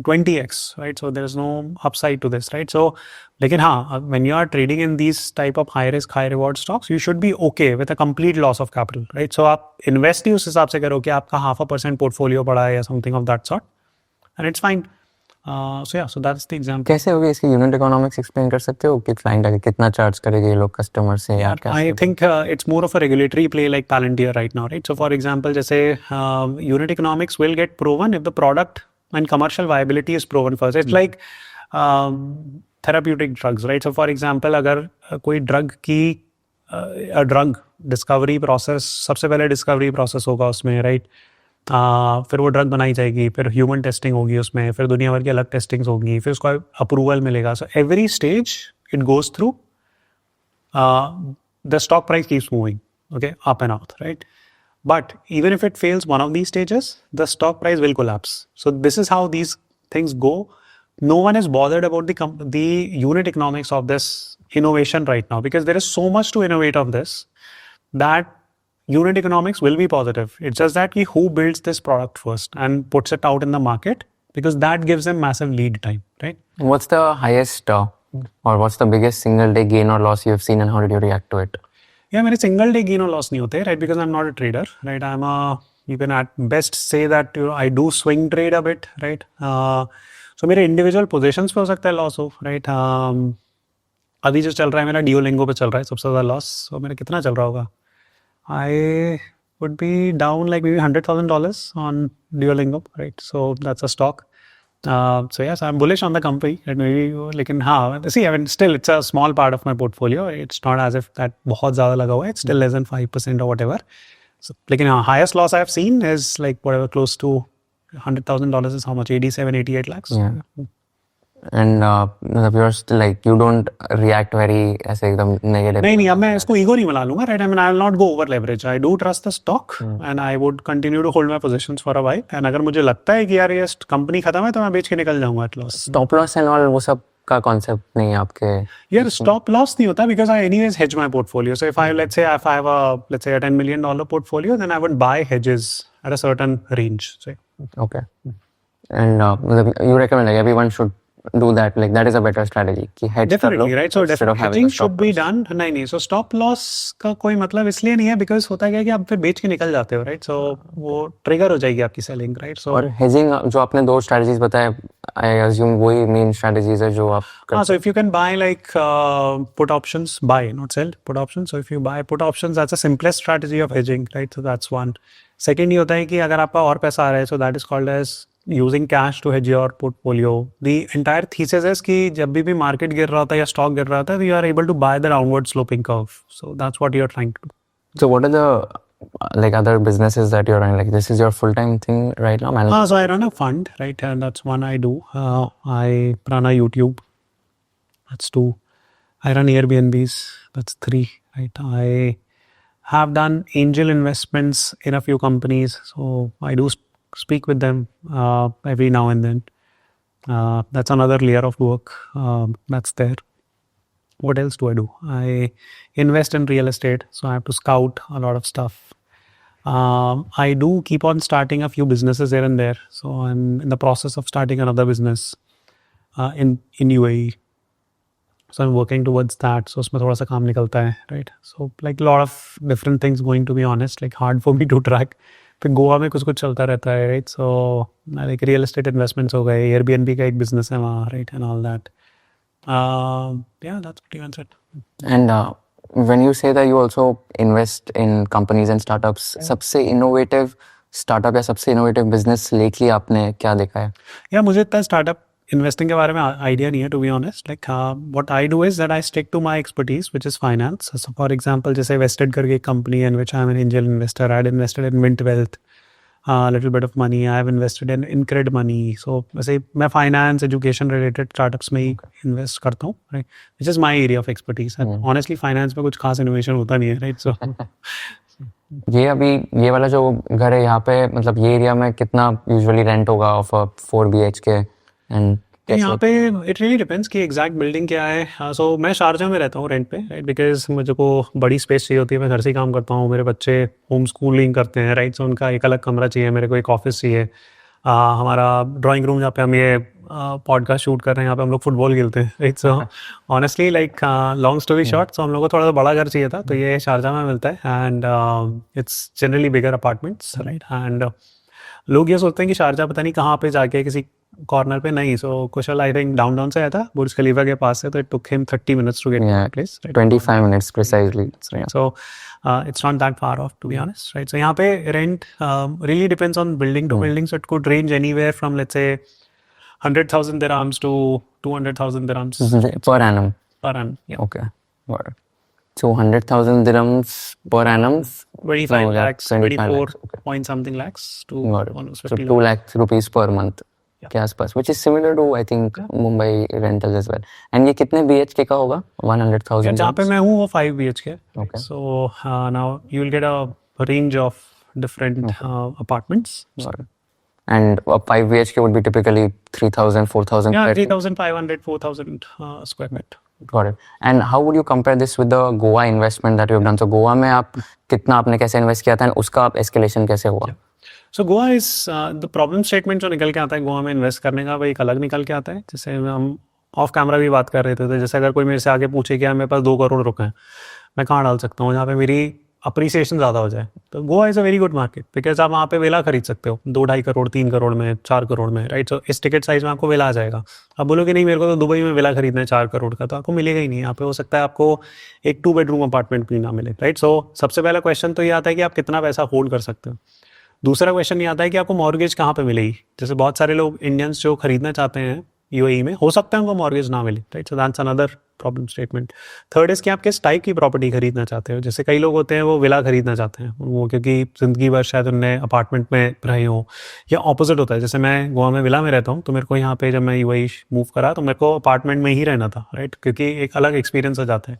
20x, right. So there is no upside to this, right. So लेकिन हाँ, when you are trading in this type of high risk high reward stocks, you should be okay with a complete loss of capital, right. So आप इन्वेस्ट ही उस हिसाब से करो कि आपका 0.5% पोर्टफोलियो पड़ा है या something of that sort, and it's fine. So yeah, so that's the example. कैसे होगी इसकी यूनिट इकोनॉमिक्स एक्सप्लेन कर सकते हो कि क्लाइंट आगे कितना चार्ज करेंगे ये लोग कस्टमर से, या क्या? I think it's more of a regulatory play like Palantir right now, right? So for example, जैसे unit economics will get proven if the product and commercial viability is proven first. It's like therapeutic drugs, right? So for example, अगर कोई drug की ड्रग डिस्कवरी प्रोसेस, सबसे पहले डिस्कवरी प्रोसेस होगा उसमें, राइट. फिर वो ड्रग बनाई जाएगी, फिर ह्यूमन टेस्टिंग होगी उसमें, फिर दुनिया भर की अलग टेस्टिंग्स होगी, फिर उसको अप्रूवल मिलेगा. So every stage it goes through, the stock price keeps moving, okay, up and out, right. But even if it fails one of these stages, the stock price will collapse. So this is how these things go. No one is bothered about the unit economics of this innovation right now, because there is so much to innovate of this that unit economics will be positive. It's just that who builds this product first and puts it out in the market, because that gives them massive lead time, right. What's the highest or what's the biggest single day gain or loss you have seen, and how did you react to it? Yeah, मेरे single day gain or loss नहीं होते, right, because I'm not a trader, right. You can at best say that I do swing trade a bit, right. So मेरे individual positions पे हो सकता है loss हो, right. अभी जो चल रहा है मेरा Duolingo पे चल रहा है सबसे ज़्यादा loss. So मेरा कितना चल रहा होगा, would be down like maybe $100,000 on Duolingo, right? So that's a stock. So yes, I'm bullish on the company. And maybe, लेकिन हाँ, see, I mean, still it's a small part of my portfolio. It's not as if that बहुत ज़्यादा लगा हुआ है. It's still less than 5% or whatever. So, लेकिन हाँ, highest loss I've seen is like whatever close to $100,000 is how much? 87, 88 lakhs. Yeah. And मतलब you're still like you don't react very ऐसे एकदम negative. नहीं अब मैं इसको ईगो नहीं मिला लूंगा, right? I mean, I will not go over leverage. I do trust the stock and I would continue to hold my positions for a while. And अगर मुझे लगता है कि यार ये कंपनी खत्म है तो मैं बेच के निकल जाऊंगा at loss. Stop loss and all वो सब का concept नहीं है आपके. यार stop loss नहीं होता because I anyways hedge my portfolio. So if I let's say I have a $10 million portfolio, then I would buy hedges at a certain range. Say. Okay. And मतलब you recommend like everyone should do that, like that is a better strategy कि hedge कर लो Definitely, right? So instead of having hedging a stop should be loss. done. नहीं so stop loss का कोई मतलब इसलिए नहीं है because होता क्या है कि आप फिर बेच के निकल जाते हो, right? So वो trigger हो जाएगी आपकी selling, right? So और hedging जो आपने दो strategies बताए, I assume वही main strategies है जो आप so if you can buy like put options, buy, not sell, put options. So if you buy put options, that's the simplest strategy of hedging, right? So that's one. Second ये होता है कि अगर आपका और पैसा आ रहा है, so that is called as using cash to hedge your portfolio. The entire thesis is कि जब भी market गिर रहा होता है या stock गिर रहा होता है, you are able to buy the downward sloping curve. So that's what you are trying to do. So what are the like other businesses that you're running? Like this is your full-time thing right now, man? So I run a fund, right? And that's one I do. I run a YouTube. That's two. I run Airbnbs. That's three, right? I have done angel investments in a few companies. So I do speak with them every now and then. That's another layer of work that's there. What else do I do? I invest in real estate, so I have to scout a lot of stuff. I do keep on starting a few businesses here and there. So I'm in the process of starting another business in UAE. So I'm working towards that. So उसमें थोड़ा सा काम निकलता है, right? So like a lot of different things going, to be honest, like hard for me to track. फिर गोवा में कुछ चलता रहता है, right? So like real estate investments हो गए, Airbnb का एक business है वहाँ, right? And all that. Yeah, that's pretty much it. And when you say that you also invest in companies and startups, सबसे innovative startup या सबसे innovative business lately आपने क्या देखा है? Yeah, मुझे इतना startup investing के बारे में idea नहीं है, to be honest. Like what I do is that I stick to my expertise, which is finance. So for example, जैसे Vested करके एक company in which I am an angel investor. I had invested in Mint Wealth, a little bit of money. I have invested in Incred money. So वैसे मैं finance, education related startups में ही invest करता हूँ, right? Which is my area of expertise. And honestly, finance में कुछ खास innovation होता नहीं है, right? So ये अभी ये वाला जो घर है यहाँ पे मतलब ये एरिया में कितना यूजुअली रेंट होगा ऑफ 4 BHK एंड यहाँ पे इट रियली डिपेंड्स कि एग्जैक्ट बिल्डिंग क्या है. सो मैं शारजा में रहता हूँ रेंट पे, राइट? बिकॉज मुझे को बड़ी स्पेस चाहिए होती है. मैं घर से ही काम करता हूँ. मेरे बच्चे होम स्कूलिंग करते हैं, राइट? सो उनका एक अलग कमरा चाहिए. मेरे को एक ऑफिस चाहिए. हमारा ड्राइंग रूम जहाँ पे हम ये पॉडकास्ट शूट कर रहे हैं, यहाँ पे हम लोग फुटबॉल खेलते हैं, right? So honestly like long story short, so हम लोग को थोड़ा सा बड़ा घर चाहिए था, तो ये शारजा में मिलता है. And it's generally bigger apartments, right? And लोग ये सोचते हैं कि शारजा पता नहीं कहाँ पे जाके किसी कॉर्नर पे. नहीं. सो कुशल आई थिंक डाउनटाउन से आया था, बुर्ज खलीफा के पास से, तो it took him 30 minutes to get to the place, right? 25 minutes precisely. So it's not that far off, to be honest, right? So यहाँ पे rent really depends on building to building, so it could range anywhere from let's say 100,000 dirhams to 200,000 dirhams Per annum. per annum. Yeah. Okay. Got it. So 100,000 dirhams per annum. 25 So, lakhs, 25 24 lakhs, okay. point something lakhs to Got it. almost So 50 2 lakhs. lakh rupees per month के आसपास, which is similar to I think Mumbai rentals as well. And ये कितने BHK का होगा? 100,000. जहाँ पे मैं हूँ वो 5 BHK. Okay. So now you will get a range of different apartments. Got it. And a 5 BHK would be typically 3,000, 4,000. Yeah, square feet. 3,500, 4,000 square meter. Got it. And how would you compare this with the Goa investment that you have done? So Goa में आप कितना आपने कैसे इन्वेस्ट किया था और उसका आप escalation कैसे हुआ? So Goa is the problem statement जो निकल के आता है गोवा में इन्वेस्ट करने का, वो एक अलग निकल के आता है. जैसे हम ऑफ कैमरा भी बात कर रहे थे, तो जैसे अगर कोई मेरे से आगे पूछे कि यार मेरे पास 2 करोड़ रुपए हैं, मैं कहाँ डाल सकता हूँ, जहाँ पे मेरी अप्रिसिएशन ज़्यादा हो जाए, तो Goa is a very good market because आप वहाँ पे विला खरीद सकते हो 2-2.5 करोड़ 3 करोड़ में 4 करोड़ में, राइट। सो इस टिकट साइज में आपको विला आ जाएगा। अब बोलो कि नहीं मेरे को तो दुबई में विला खरीदना है 4 करोड़ का, तो आपको मिलेगा ही नहीं। यहाँ पे हो सकता है आपको एक 2 बेडरूम अपार्टमेंट भी ना मिले, राइट। सो सबसे पहला क्वेश्चन तो ये आता है कि आप कितना पैसा होल्ड कर सकते हो। दूसरा क्वेश्चन ये आता है कि आपको मॉर्गेज कहाँ पे मिलेगी। जैसे बहुत सारे लोग इंडियंस जो खरीदना चाहते हैं यूएई में, हो सकता है उनको मॉर्गेज ना मिले, right. So that's another problem statement. Third is कि आप किस टाइप की प्रॉपर्टी खरीदना चाहते हो। जैसे कई लोग होते हैं वो विला खरीदना चाहते हैं, वो क्योंकि ज़िंदगी भर शायद उनने अपार्टमेंट में रहे हो, या ऑपोजिट होता है। जैसे मैं गोवा में विला में रहता हूँ, तो मेरे को यहाँ पे जब मैं यूएई मूव करा तो मेरे को अपार्टमेंट में ही रहना था, राइट, क्योंकि एक अलग एक्सपीरियंस हो जाता है।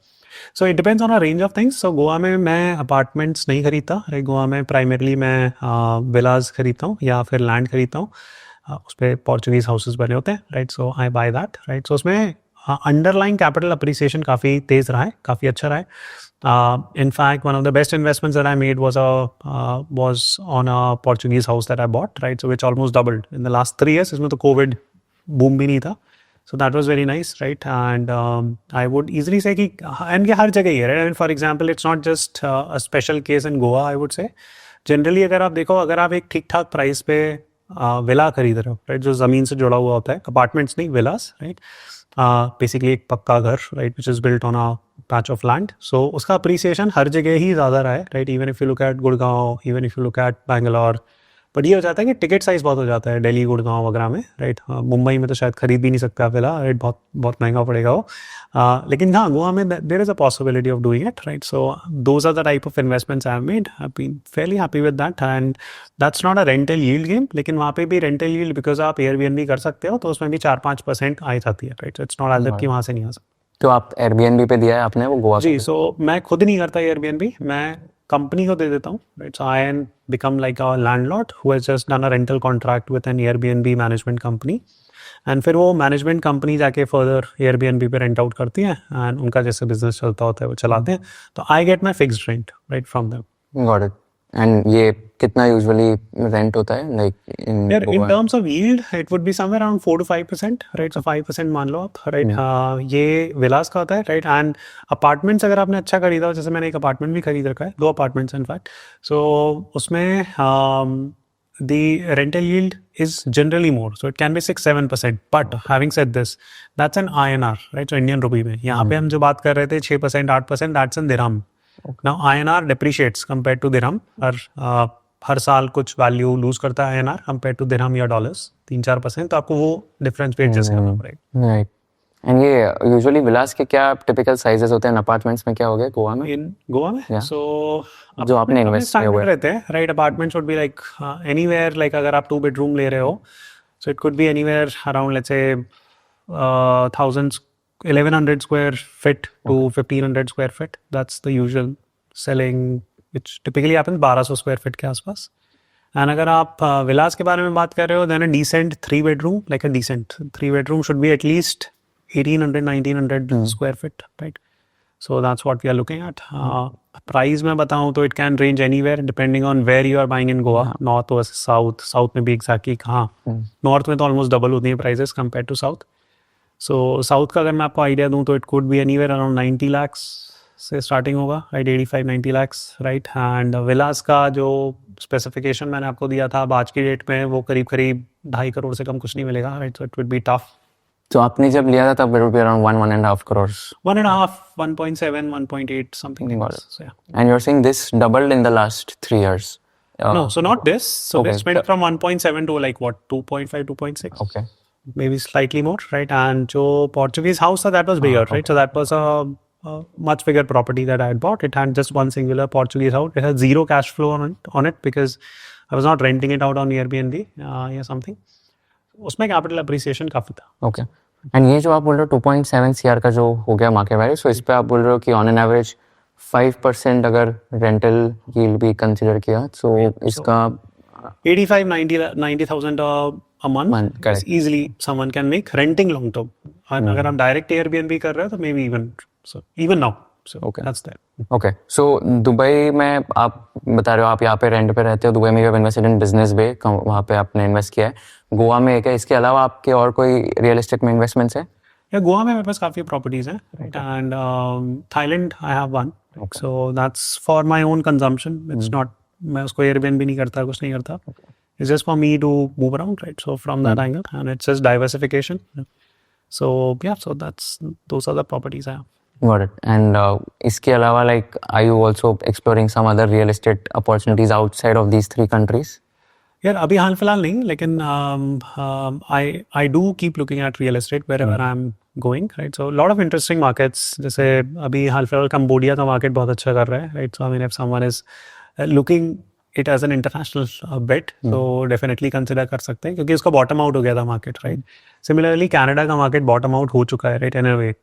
So it depends on a range of things. So Goa में मैं अपार्टमेंट्स नहीं खरीदता, राइट। गोवा में प्राइमरली मैं विलाज खरीदता हूँ या फिर लैंड खरीदता हूँ। उस पर पोर्चुगीज हाउसेस बने होते हैं, right. So I buy that, right. So उसमें अंडरलाइन कैपिटल अप्रिसिएशन काफ़ी तेज़ रहा है, काफ़ी अच्छा रहा है। In fact, one of the best investments that I made was on a Portuguese house that I bought, right? So which almost doubled in the last 3 years. इसमें तो COVID boom भी नहीं था, so that was very nice, right? And I would easily say कि and ये हर जगह ही है, right? I mean, for example, it's not just a special case in Goa, I would say. Generally, अगर आप देखो, अगर आप एक ठीक ठाक प्राइस पे विला खरीद रहे हो, राइट, जो ज़मीन से जुड़ा हुआ होता है, अपार्टमेंट्स नहीं, विलास, राइट, बेसिकली एक पक्का घर, right, which is built on a patch of land. So उसका अप्रिसिएशन हर जगह ही ज़्यादा रहा है, right. Even if you look at Gurgaon, even if you look at Bangalore. But ये हो जाता है कि टिकट साइज़ बहुत हो जाता है दिल्ली, गुड़गांव वगैरह में, राइट। मुंबई में तो शायद खरीद भी नहीं सकता विला, राइट, बहुत बहुत महंगा पड़ेगा वो। लेकिन हाँ, गोवा में there is a possibility of doing it, right. So those are the type of investments I have made. I have been fairly happy with that, and that's not a rental yield game. लेकिन वहाँ पे भी रेंटल यील्ड, बिकॉज आप एयरबीएनबी कर सकते हो, तो उसमें भी 4-5% आ जाती है, right. So it's not as if कि वहाँ से नहीं आ सकता। तो आप एयरबीएनबी पे दिया है आपने वो गोवा जी, सो मैं खुद नहीं करता एयरबीएनबी, मैं कंपनी को दे देता हूँ, right. So I am become like a landlord who has just done a rental contract with an Airbnb management company, and फिर वो मैनेजमेंट कंपनी जाके फर्दर एयरबीएनबी पे रेंट आउट करती है, एंड उनका जैसे बिजनेस चलता होता है वो चलाते हैं। तो I get my fixed rent, right, from them. Got it. And ये कितना यूजुअली रेंट होता है, like in terms of yield, it would be somewhere around 4 to 5%, right? So 5% मान लो आप, right? ये विलास का होता है, right? And apartments अगर आपने अच्छा खरीदा हो, जैसे मैंने एक अपार्टमेंट भी खरीद रखा है, 2 apartments in fact. So उसमें the rental yield is generally more, so it can be 6-7%. But having said this, that's an INR, right? So Indian rupee में, यहाँ पे हम जो बात कर रहे थे 6%, 8%, that's in dirham. Now INR depreciates compared to dirham, और हर साल कुछ वैल्यू लूज करता है INR कंपेयर टू दिरहम या डॉलर्स 3-4%, तो आपको वो डिफरेंस पे एडजस्ट करना पड़ेगा, राइट। एंड ये यूजुअली विलास के क्या टिपिकल साइजेस होते हैं, अपार्टमेंट्स में क्या हो गया गोवा में? इन गोवा में Yeah. सो जो आपने इन्वेस्ट किए हुए रहते हैं, right. Apartments would be like anywhere, like अगर आप 2 बेडरूम ले रहे हो, so it could be anywhere around let's say 1100 square feet to 1500 square feet. That's the usual selling, which typically happens 1200 square feet के आसपास। एंड अगर आप विलास के बारे में बात कर रहे हो, then a decent 3 bedroom, like a decent 3 bedroom should be at least 1800-1900 square feet, right? So that's what we are looking at. Price में बताऊँ तो it can range anywhere depending on where you are buying in Goa, north versus south. South में भी exactly कहाँ, north में तो almost double होती है prices compared to south. So south का अगर मैं आपको आइडिया दूँ तो it could be anywhere around 90 lakhs से स्टार्टिंग होगा, राइट, 85-90 lakhs, राइट। एंड विलास का जो स्पेसिफिकेशन मैंने आपको दिया था, अब आज की डेट में वो करीब 2.5 करोड़ से कम कुछ नहीं मिलेगा, right. So it would be tough. तो आपने जब लिया था तब it would be around 1.5 crores. 1.5, 1.7, 1.8, something like this. So, yeah. And you're saying this doubled in the last 3 years? No, so not this. So okay. this went from 1.7 to like what, 2.5, 2.6. Okay. Maybe slightly more, right? And जो Portuguese house था, that was bigger, right? So that was a much bigger property that I had bought. It had just one singular Portuguese house. It had zero cash flow on it because I was not renting it out on Airbnb या something. उसमें कैपिटल अप्रिसिएशन काफ़ी था। ओके। एंड ये जो आप बोल रहे हो 2.7 CR का जो हो गया मार्केट वैल्यू, सो इस पे आप बोल रहे हो कि ऑन एन एवरेज 5% अगर रेंटल यील्ड भी कंसिडर किया, सो इसका 85-90,000 a month is easily someone can make renting long term. और अगर हम डायरेक्ट Airbnb कर रहे हो तो may be even now. So that's that. Okay. So Dubai में आप बता रहे हो आप यहाँ पे रेंट पे रहते हो, दुबई में you have invested in Business Bay, वहाँ पे आपने इन्वेस्ट किया है। गोवा में एक है, इसके अलावा आपके और कोई रियल एस्टेट में इन्वेस्टमेंट्स है? या गोवा में मेरे पास काफ़ी प्रॉपर्टीज़ हैं, right. And Thailand I have one, So that's for my own consumption. It's not मैं उसको Airbnb नहीं करता, कुछ नहीं करता. It's just for me to move around, right? So from that angle, and it's just diversification. So yeah, so those are the properties I have. Got it. And इसके अलावा, like, are you also exploring some other real estate opportunities outside of these three countries? यार अभी हाल फिलहाल नहीं, लेकिन I do keep looking at real estate wherever I'm going, right? So a lot of interesting markets. जैसे अभी हाल फिलहाल कंबोडिया का मार्केट बहुत अच्छा कर रहा है, right? So I mean, if someone is looking it as an international bet, so definitely consider कर सकते हैं, क्योंकि उसका bottom out हो गया था मार्केट, right? Similarly, Canada का मार्केट bottom out हो चुका है, right? In a way,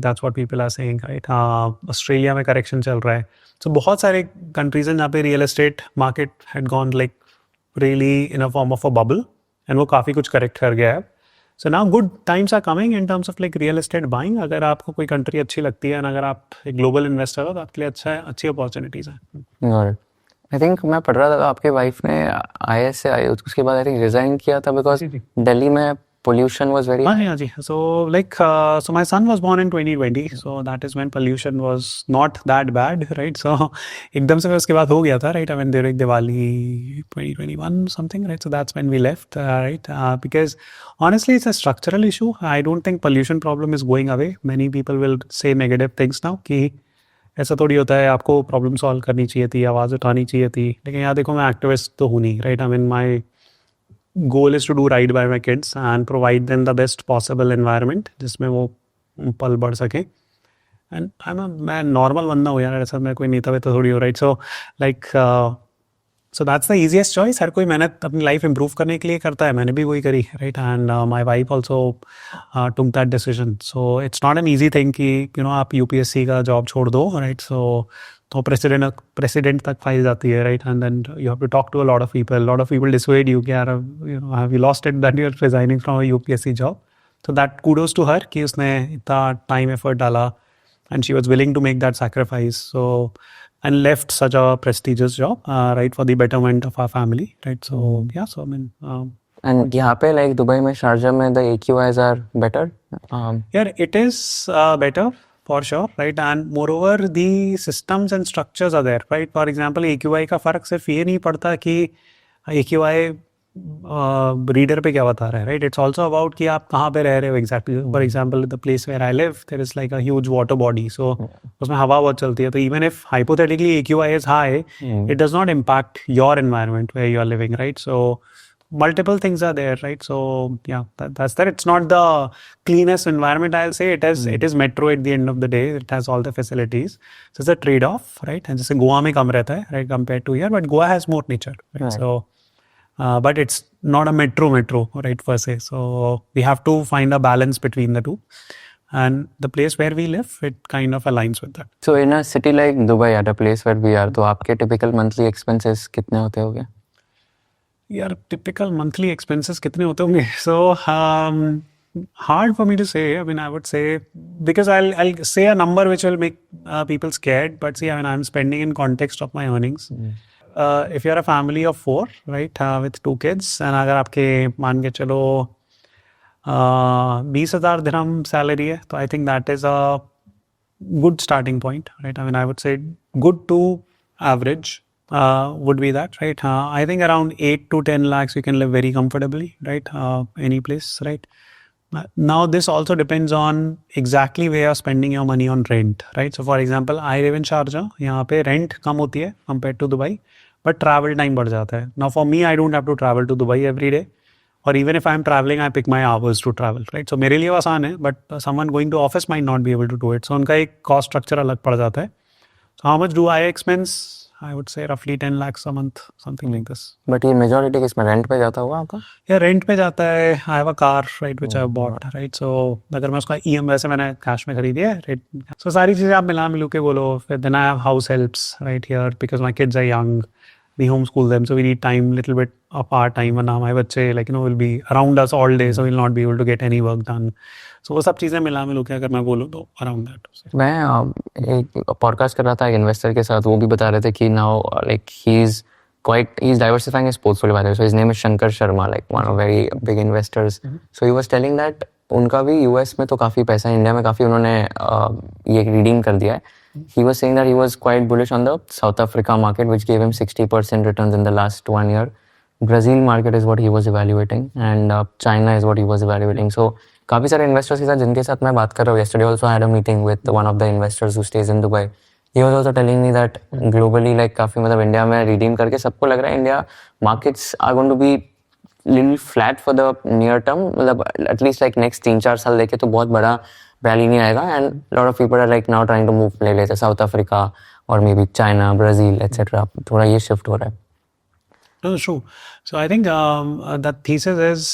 that's what people are saying, right? Australia में correction चल रहा है. So बहुत सारे countries हैं जहाँ पे real estate market had gone like really in a form of a bubble, and वो काफ़ी कुछ correct कर गया है. So now good times are coming in terms of like real estate buying. अगर आपको कोई country अच्छी लगती है, और अगर आप एक global investor हो, तो आपके लिए अच्छा है, अच्छी opportunities हैं. Got it. I think मैं पढ़ रहा था आपके वाइफ ने IAS से आई, उसके बाद I think resign किया था because दिल्ली में pollution was very हाँ जी. So like so my son was born in 2020, so that is when pollution was not that bad, right? So एकदम से उसके बाद हो गया था, right? I mean during Diwali 2021 something, right? So that's when we left, right? Because honestly it's a structural issue. I don't think pollution problem is going away. Many people will say negative things now कि ऐसा थोड़ी होता है, आपको प्रॉब्लम सॉल्व करनी चाहिए थी, आवाज़ उठानी चाहिए थी. लेकिन यहाँ देखो, मैं एक्टिविस्ट तो हूँ नहीं, right? I mean my goal is to do right by my kids and provide them the best possible environment जिसमें वो पल बढ़ सके. एंड मैं नॉर्मल बंदा हूँ यार, ऐसा मैं कोई नेता वेता थोड़ी हो, right? So like so that's the easiest choice. हर कोई मेहनत अपनी लाइफ इंप्रूव करने के लिए करता है, मैंने भी वही करी, right? And my wife also took that decision. So it's not an easy thing कि यू नो आप UPSC का जॉब छोड़ दो, राइट? सो तो प्रेसिडेंट तक फाइल जाती है, right? And then you have to talk to a lot of people dissuade you कि यार you know have you lost it that you are resigning from a UPSC job. So that kudos to her कि उसने इतना टाइम एफर्ट डाला, and she was willing to make that sacrifice, so and left such a prestigious job, right, for the betterment of our family, right? So yeah, so I mean and यहाँ पे like Dubai में, शारजा में the AQIs are better. yeah, it is better for sure, right? And moreover the systems and structures are there, right? For example, AQI का फर्क सिर्फ ये नहीं पड़ता कि AQI रीडर पे क्या बता रहा है, राइट? इट्स ऑल्सो अबाउट कि आप कहाँ पे रह रहे हो exactly. For example the place where I live, there is like a huge water body, so उसमें हवा बहुत चलती है. तो even if hypothetically AQI is high, it does not impact your environment where you are living, right? So multiple things are there, right? So yeah, that's that. It's not the cleanest environment, I'll say. It is metro at the end of the day. It has all the facilities, so it's a trade-off, right? And जैसे गोवा में कम रहता है, right, compared to here, but Goa has more nature, right? So but it's not a metro, right, per se. So we have to find a balance between the two, and the place where we live, it kind of aligns with that. So in a city like Dubai, at a place where we are, तो आपके typical monthly expenses कितने होते होंगे? यार typical monthly expenses कितने होते होंगे? So hard for me to say. I mean, I would say, because I'll say a number which will make people scared, but see, I mean, I'm spending in context of my earnings. If you're a family of 4, right, with 2 kids, and अगर आपके मान के चलो 20,000 dirham salary है, तो I think that is a good starting point, right? I mean, I would say good to average would be that, right? I think around 8 to 10 lakhs you can live very comfortably, right? Any place, right? Now this also depends on exactly where you're spending your money on rent, right? So for example, I live in Sharjah. यहाँ पे rent कम होती है compared to Dubai, but travel time बढ़ जाता है. Now for me, I don't have to travel to Dubai every day, or even if I'm traveling, I pick my hours to travel, right? So मेरे लिए आसान है, but someone going to office might not be able to do it. So उनका एक cost structure अलग पड़ जाता है. So how much do I expense? I would say roughly 10 lakhs a month, something like this. But ये majority किसमें, rent पे जाता होगा आपका? Yeah, rent पे जाता है. I have a car, right, which I have bought, right? So अगर मैं उसका वैसे मैंने cash में खरीदी है, right? So सारी चीज़ें आप मिलू के बोलो. Then I have house helps right here because my kids are young. We homeschool them, so we need time, little bit of our time. And now my बच्चे, like, you know, will be around us all day, so we'll not be able to get any work done. So वो सब चीज़ें मिलू के अगर मैं बोलूँ तो around that. मैं एक पॉडकास्ट कर रहा था एक इन्वेस्टर के साथ, वो भी बता रहे थे कि now like he's diversifying his portfolio by the way. So his name is Shankar Sharma, like one of very big investors. So he was telling that उनका भी यूएस में तो काफ़ी पैसा है, इंडिया में काफ़ी उन्होंने ये रिडीम कर दिया है. He was saying that he was quite bullish on the South Africa market, which gave him 60% returns in the last 1 year. Brazil market is what he was evaluating, and China is what he was evaluating. So काफ़ी सारे investors के साथ जिनके साथ मैं बात कर रहा हूँ, yesterday also I had a meeting with one of the investors who stays in Dubai. He was also telling me that globally like काफ़ी मतलब इंडिया में redeem करके सबको लग रहा है India markets are going to be little flat for the near term. मतलब at least like next 3-4 साल देखे तो बहुत बड़ा rally नहीं आएगा, and lot of people are like now trying to move ले लेते South Africa or maybe China, Brazil, etc. थोड़ा ये shift हो रहा है. No, true. So I think that thesis is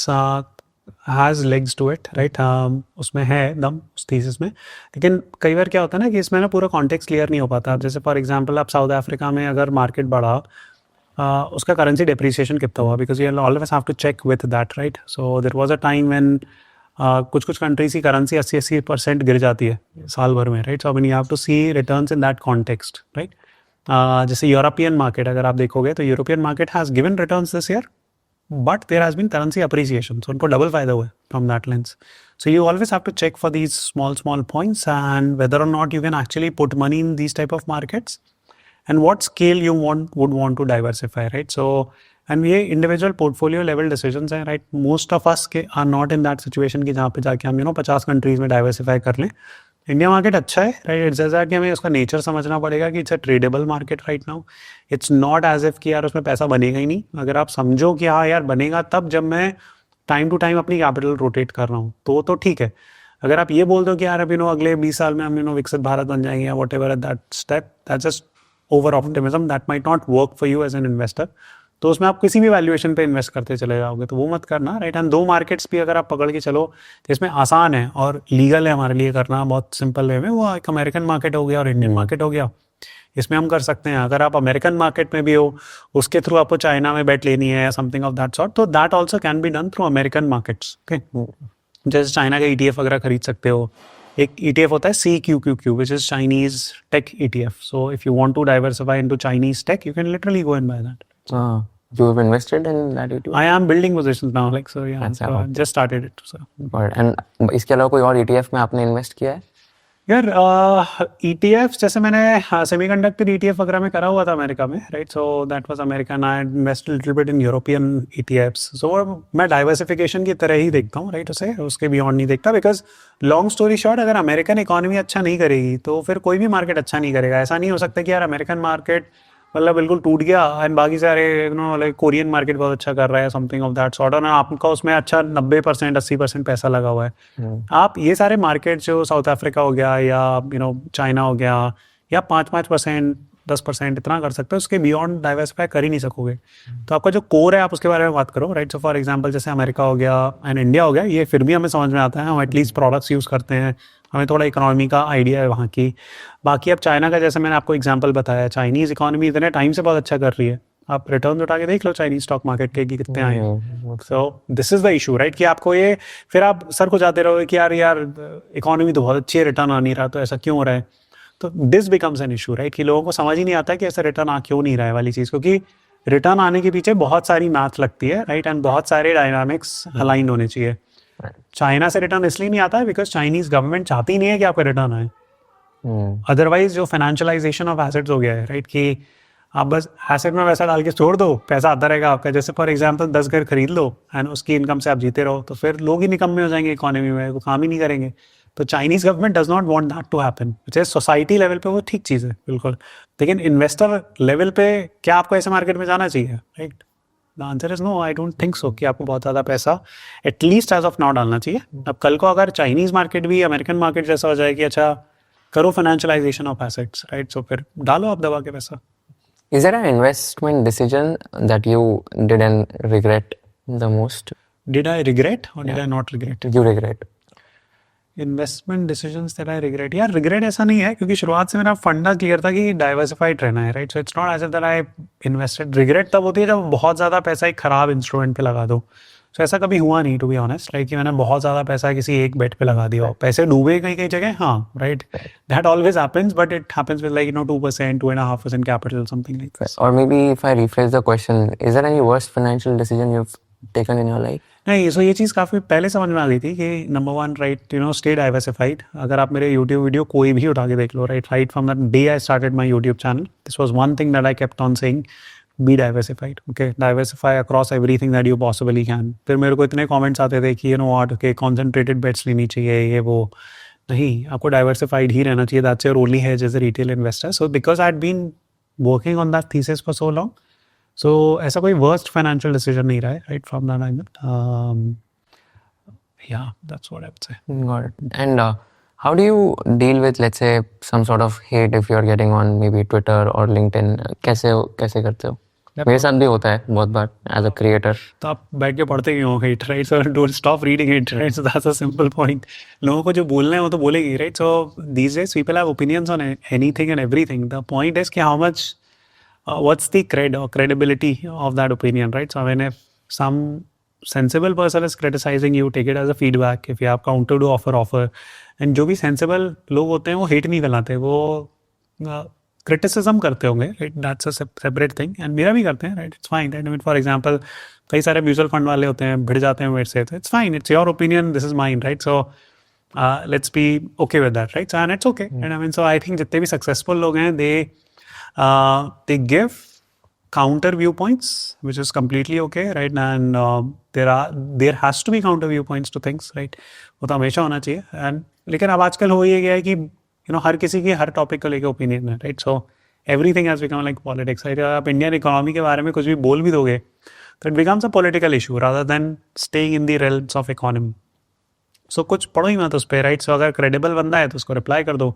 has legs to it, right? उसमें है दम उस thesis में, लेकिन कई बार क्या होता है ना कि इसमें ना पूरा context clear नहीं हो पाता. जैसे फॉर एग्जांपल आप साउथ अफ्रीका में अगर मार्केट बढ़ा, उसका करेंसी डेप्रिसिएशन कितना हुआ, because you always have to check with that, right? So there was a time when कुछ कंट्रीज की करेंसी 80% गिर जाती है साल भर में, right? So I mean you have to see returns in that context, right? जैसे यूरोपियन मार्केट अगर आप देखोगे तो European market has given returns this year, but there has been currency appreciation, so उनको डबल फायदा हुआ है from that lens. So you always have to check for these small points and whether or not you can actually put money in these type of markets and what scale you would want to diversify, right? So and ये individual portfolio level decisions हैं, right? Most of us are not in that situation कि जहाँ पे जाके हम 50 countries में diversify कर लें. इंडिया मार्केट अच्छा है, राइट? इट्स जैसा कि हमें उसका नेचर समझना पड़ेगा कि it's a tradeable market right now. It's not as if कि यार उसमें पैसा बनेगा ही नहीं. अगर आप समझो कि हाँ यार बनेगा तब जब मैं टाइम टू टाइम अपनी कैपिटल रोटेट कर रहा हूँ तो ठीक है. अगर आप ये बोल दो कि यार अब अगले 20 साल में हम विकसित भारत बन जाएंगे या whatever at that step, that's just over optimism, that might not work for you as an investor. तो उसमें आप किसी भी वैल्यूएशन पे इन्वेस्ट करते चले जाओगे, तो वो मत करना, राइट? एंड 2 मार्केट्स भी अगर आप पकड़ के चलो जिसमें आसान है और लीगल है हमारे लिए करना बहुत सिंपल वे में, वो एक अमेरिकन मार्केट हो गया और इंडियन मार्केट हो गया. इसमें हम कर सकते हैं. अगर आप अमेरिकन मार्केट में भी हो, उसके थ्रू आपको चाइना में बेट लेनी है या समथिंग ऑफ दैट सॉर्ट, तो that also can be done through American markets. Okay, जैसे चाइना के ETF वगैरह खरीद सकते हो. एक ETF होता है CQQQ, which is Chinese Tech ETF. So if you want to diversify into Chinese tech, you can literally go and buy that. You have invested in that ETF? I am building positions now, like so. Yeah, अच्छा, so I okay. just started it. So. And इसके अलावा कोई और ETF में आपने इन्वेस्ट किया है? यार ETFs जैसे मैंने सेमीकंडक्टर ETF वगैरह में करा हुआ था अमेरिका में, right? So that was American. I invested little bit in European ETFs. सो मैं डाइवर्सिफिकेशन की तरह ही देखता हूँ, राइट? उसके बियॉन्ड नहीं देखता, बिकॉज लॉन्ग स्टोरी शॉर्ट, अगर अमेरिकन इकोनॉमी अच्छा नहीं करेगी तो फिर कोई भी मार्केट अच्छा नहीं करेगा. ऐसा नहीं हो सकता कि यार अमेरिकन मार्केट मतलब बिल्कुल टूट गया एंड बाकी सारे लाइक कोरियन मार्केट बहुत अच्छा कर रहा है, समथिंग ऑफ दैट सॉर्ट, और आपका उसमें अच्छा 90% 80% पैसा लगा हुआ है. आप ये सारे मार्केट जो साउथ अफ्रीका हो गया या चाइना हो गया या 5% 10% इतना कर सकते हो, उसके बियॉन्ड डाइवर्सिफाई कर ही नहीं सकोगे. तो आपका जो कोर है आप उसके बारे में बात करो, राइट? सो फॉर एग्जांपल जैसे अमेरिका हो गया एंड इंडिया हो गया, ये फिर भी हमें समझ में आता है, हम एटलीस्ट प्रोडक्ट्स यूज़ करते हैं, हमें थोड़ा इकोनॉमी का आइडिया है वहाँ की. बाकी अब चाइना का जैसे मैंने आपको एग्जांपल बताया, चाइनीज़ इकोनॉमी इतने टाइम से बहुत अच्छा कर रही है. आप रिटर्न उठा के देख लो चाइनीज स्टॉक मार्केट के कि कितने आए हैं. सो this is the issue, right? कि आपको ये फिर आप सर को जाते रहोगे कि यार इकोनॉमी तो बहुत अच्छी है, रिटर्न आ नहीं रहा, तो ऐसा क्यों हो रहा है? तो this becomes an issue, right? कि लोगों को समझ ही नहीं आता कि ऐसा रिटर्न आ क्यों नहीं रहा है वाली चीज़, क्योंकि रिटर्न आने के पीछे बहुत सारी मैथ लगती है, राइट? एंड बहुत सारे डायनामिक्स अलाइंड होने चाहिए. चाइना से रिटर्न इसलिए नहीं आता है बिकॉज चाइनीज गवर्नमेंट चाहती नहीं है कि आपका रिटर्न आए. अदरवाइज जो फाइनेंशियलाइजेशन ऑफ एसेट्स हो गया है, राइट? कि आप बस एसेट में पैसा डाल के छोड़ दो, पैसा आता रहेगा आपका. जैसे फॉर एग्जांपल 10 घर खरीद लो एंड उसकी इनकम से आप जीते रहो, तो फिर लोग ही निकम्मे हो जाएंगे इकोनॉमी में, वो काम ही नहीं करेंगे. तो Chinese government does not want that to happen. जैसे सोसाइटी लेवल पे वो ठीक चीज़ है बिल्कुल, लेकिन इन्वेस्टर लेवल पे क्या आपको ऐसे मार्केट में जाना चाहिए, right? The answer is no, I don't think so कि आपको बहुत ज़्यादा पैसा एटलीस्ट एज ऑफ नाउ डालना चाहिए. अब कल को अगर चाइनीज़ मार्केट भी अमेरिकन मार्केट जैसा हो जाए कि अच्छा करो फाइनेंशियलाइजेशन ऑफ एसेट्स, राइट? सो फिर डालो आप दबा के पैसा. Is there an investment decision that you did and regret the most? Did I regret or did I not regret? You regret. Investment decisions that I regret, यार रिग्रेट ऐसा नहीं है क्योंकि शुरुआत से मेरा फंडा क्लियर था कि डाइवर्सिफाइड रहना है, right? So it's not as if that I invested. Regret तब होती है जब बहुत ज़्यादा पैसा एक खराब इंस्ट्रूमेंट पे लगा दो. सो ऐसा कभी हुआ नहीं, टू बी ऑनेस्ट, राइट? कि मैंने बहुत ज़्यादा पैसा किसी एक बेट पे लगा दिया हो, पैसे डूबे कई कई जगह, हाँ, right? That always happens, but it happens with like 2%, 2.5% capital, something like this. Or maybe if I rephrase the question, is there any worst financial decision you've taken in your life? नहीं, सो ये चीज़ काफ़ी पहले समझ में आ गई थी कि number one, right, you know, stay diversified. अगर आप मेरे यूट्यूब वीडियो कोई भी उठा के देख लो, right from the day I started my YouTube channel, this was one thing that I kept on saying, be diversified. Okay, diversify across everything that you possibly can. फिर मेरे को इतने कमेंट्स आते थे कि you know what, okay, concentrated bets लेनी चाहिए, ये वो. नहीं, आपको डाइवर्सिफाइड ही रहना चाहिए. That's your only hedge as a retail investor. So because I had been working on that thesis for so long, so ऐसा कोई वर्स्ट फाइनेंशियल डिसीजन नहीं रहा है, right from that angle. Yeah, that's what I would say. Got it. And how do you deal with, let's say, some sort of hate if you're getting on maybe Twitter or LinkedIn? कैसे करते हो? मेरे साथ भी होता है बहुत बार एज अ क्रिएटर. तो आप बैठ के पढ़ते ही हो hate, right? So don't stop reading it, right? So that's a simple point. लोगों को जो बोलना है वो तो बोलेगी, right? So these days people have opinions on anything and everything. The point is कि how much, what's the credibility of that opinion, right? So when if some sensible person is criticizing you, take it as a feedback. If you have counter to offer. And जो भी sensible लोग होते हैं वो hate नहीं फैलाते, वो criticism करते होंगे, right? That's a separate thing. And मेरा भी करते हैं, right? It's fine, right? I mean, for example, कई सारे म्यूचुअल फंड वाले होते हैं, भिड़ जाते हैं मेरे से, तो it's fine, it's your opinion, this is mine, right? So let's be okay with that, right? So, and it's okay. And I mean, so I think जितने भी successful लोग हैं, they give counter viewpoints, which is completely okay, right? And there has to be counter viewpoints to things, right? वो तो हमेशा होना चाहिए. And लेकिन अब आजकल हो ये गया है कि you know हर किसी की हर टॉपिक को लेके ओपिनियन है, right? So everything has become like politics, right? आप इंडियन इकोनॉमी के बारे में कुछ भी बोल भी दोगे तो it becomes a political issue rather than staying in the realms of economy. So कुछ पढ़ो ही मत उस पर, right? So अगर credible बंदा है तो उसको रिप्लाई कर दो,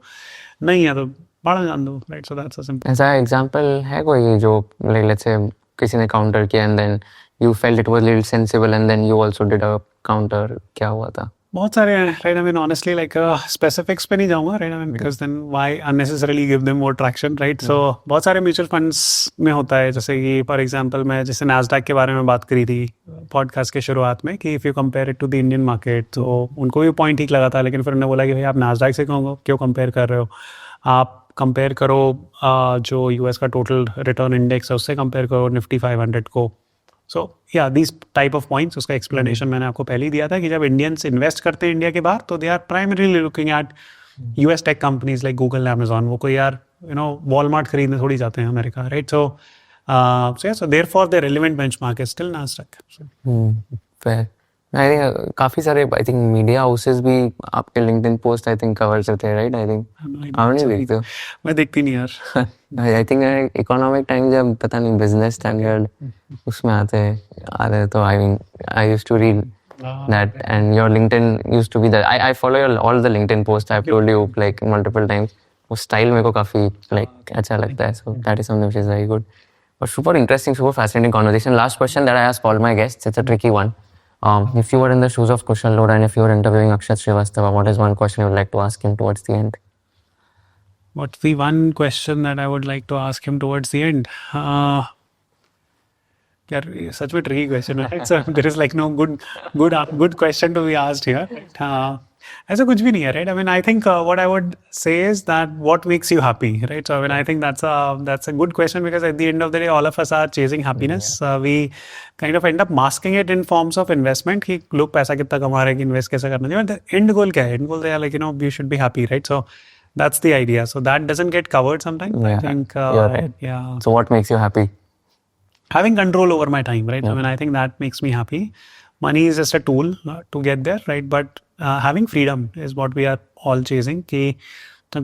नहीं है तो पढ़ जान दो, right? So that's a simple. ऐसा एग्जांपल है कोई जो like let's say किसी ने काउंटर किया and then you felt it was a little sensible and then you also did a counter, क्या हुआ था? बहुत सारे हैं, right? I mean, honestly, like specifics पे नहीं जाऊँगा, right? I mean, because then why unnecessarily give them more traction, right? So बहुत सारे म्यूचुअल फंड्स में होता है, जैसे कि फॉर एग्जांपल मैं जैसे नास्डैक के बारे में बात करी थी पॉडकास्ट के शुरुआत में कि if you compare it to the Indian market, तो उनको भी पॉइंट ठीक लगा था, लेकिन फिर उन्होंने बोला कि भाई आप नास्डैक से क्यों कंपेयर कर रहे हो, आप कंपेयर करो जो यूएस का टोटल रिटर्न इंडेक्स है उससे कंपेयर करो निफ्टी 500 को. सो या दिस टाइप ऑफ पॉइंट्स, उसका एक्सप्लेनेशन मैंने आपको पहले ही दिया था कि जब इंडियंस इन्वेस्ट करते हैं इंडिया के बाहर तो they are primarily looking at US tech companies like Google, Amazon. वो कोई यार यू नो वॉलमार्ट खरीदने थोड़ी जाते हैं America, right? So therefore the relevant benchmark is still Nasdaq. fair. I think काफी सारे I think मीडिया हाउसेस भी आपके LinkedIn post I think cover करते हैं, right? I think आप नहीं देखते हो? मैं देखती नहीं यार. I think इकोनॉमिक टाइम जब पता नहीं बिजनेस स्टैंडर्ड उसमें आते हैं तो I mean I used to read that and your LinkedIn used to be that I follow all the LinkedIn posts I've told you like multiple times. वो स्टाइल मेरे को काफी like अच्छा लगता है, so that is something which is very good. But super interesting, super fascinating conversation. Last question that I ask all my guests, it's a tricky one. If you were in the shoes of Kushal Lodha and if you were interviewing Akshat Srivastava, what is one question you would like to ask him towards the end? What's the one question that I would like to ask him towards the end? यार सच में ट्रिकी क्वेश्चन है. So there is like no good question to be asked here. ऐसा कुछ भी नहीं है, right? I mean, I think what I would say is that what makes you happy, right? So I mean, I think that's a good question because at the end of the day, all of us are chasing happiness. We kind of end up masking it in forms of investment कि लोग पैसा कितना कमा रहे हैं, इन्वेस्ट कैसे करना चाहिए. But the end goal क्या है? End goal they are like, you know, you should be happy, right? So that's the idea. So that doesn't get covered sometimes. Yeah, I think you're right. yeah. So what makes you happy? Having control over my time, right? I mean, I think that makes me happy. Money is just a tool to get there, right? But having freedom is what we are all chasing. कि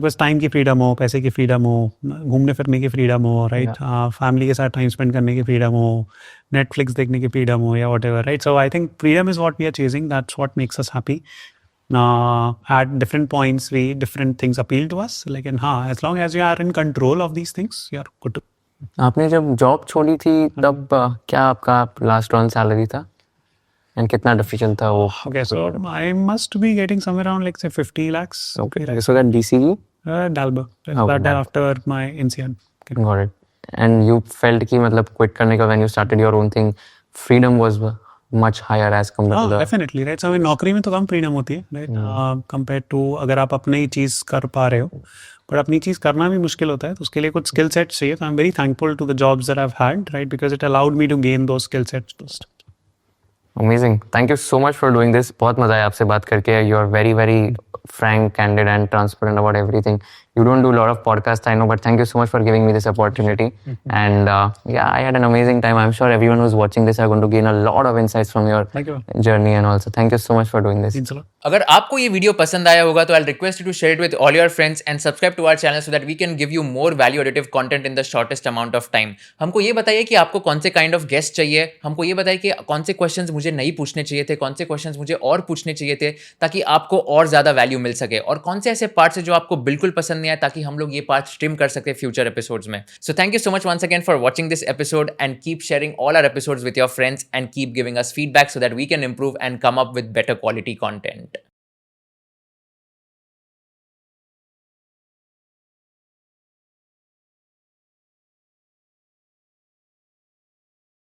बस टाइम की फ्रीडम हो, पैसे की फ्रीडम हो, घूमने फिरने की फ्रीडम हो, राइट? फैमिली के साथ टाइम स्पेंड करने की फ्रीडम हो, नेटफ्लिक्स देखने की फ्रीडम हो या whatever, right? So I think freedom is what we are chasing. That's what makes us happy. At different points, different things appeal to us. लेकिन हाँ, as long as you are in control of these things, you are good to. आपने जब जॉब छोड़ी थी तब क्या आपका लास्ट ऑन सैलरी था एंड कितना डिफिशिएंट था वो? Okay, so I must be getting somewhere around like say 50 lakhs. Okay, so that DCE? Dalba. Okay. That after my NCN. Got it. And you felt कि मतलब quit करने का when you started your own thing, freedom was much higher as compared to the... Definitely, right? So नौकरी में तो कम फ्रीडम होती है, right? Compared to अगर आप अपनी चीज़ कर पा रहे हो, पर अपनी चीज़ करना भी मुश्किल होता है, तो उसके लिए कुछ स्किल सेट्स चाहिए. तो I am very thankful to the jobs that I have had, right? Because it allowed me to gain those skill sets. Amazing. Thank you so much for doing this. बहुत मजा आया आपसे बात करके. You are very, very frank, candid, and transparent about everything. You don't do a lot of podcasts, I know, but thank you so much for giving me this opportunity. And yeah, I had an amazing time. I'm sure everyone who's watching this are going to gain a lot of insights from your Thank you. journey, and also thank you so much for doing this. Means a lot. अगर आपको ये वीडियो पसंद आया होगा तो I request you to share it with all your friends and subscribe to our channel so that we can give you more value additive content in the shortest amount of time. हमको ये बताइए कि आपको कौन से काइंड ऑफ गेस्ट चाहिए, हमको ये बताइए कि कौन से क्वेश्चंस मुझे नहीं पूछने चाहिए थे, कौन से क्वेश्चंस मुझे और पूछने चाहिए थे ताकि आपको और ज्यादा वैल्यू मिल सके, और कौन से ऐसे पार्ट्स है जो आपको बिल्कुल पसंद नहीं आए ताकि हम लोग ये पार्ट ट्रिम कर सके फ्यूचर एपिसोड्स में. So thank you so much once again for watching this episode and keep sharing all our episodes with your friends and keep giving us feedback so that we can improve and come up with better quality content.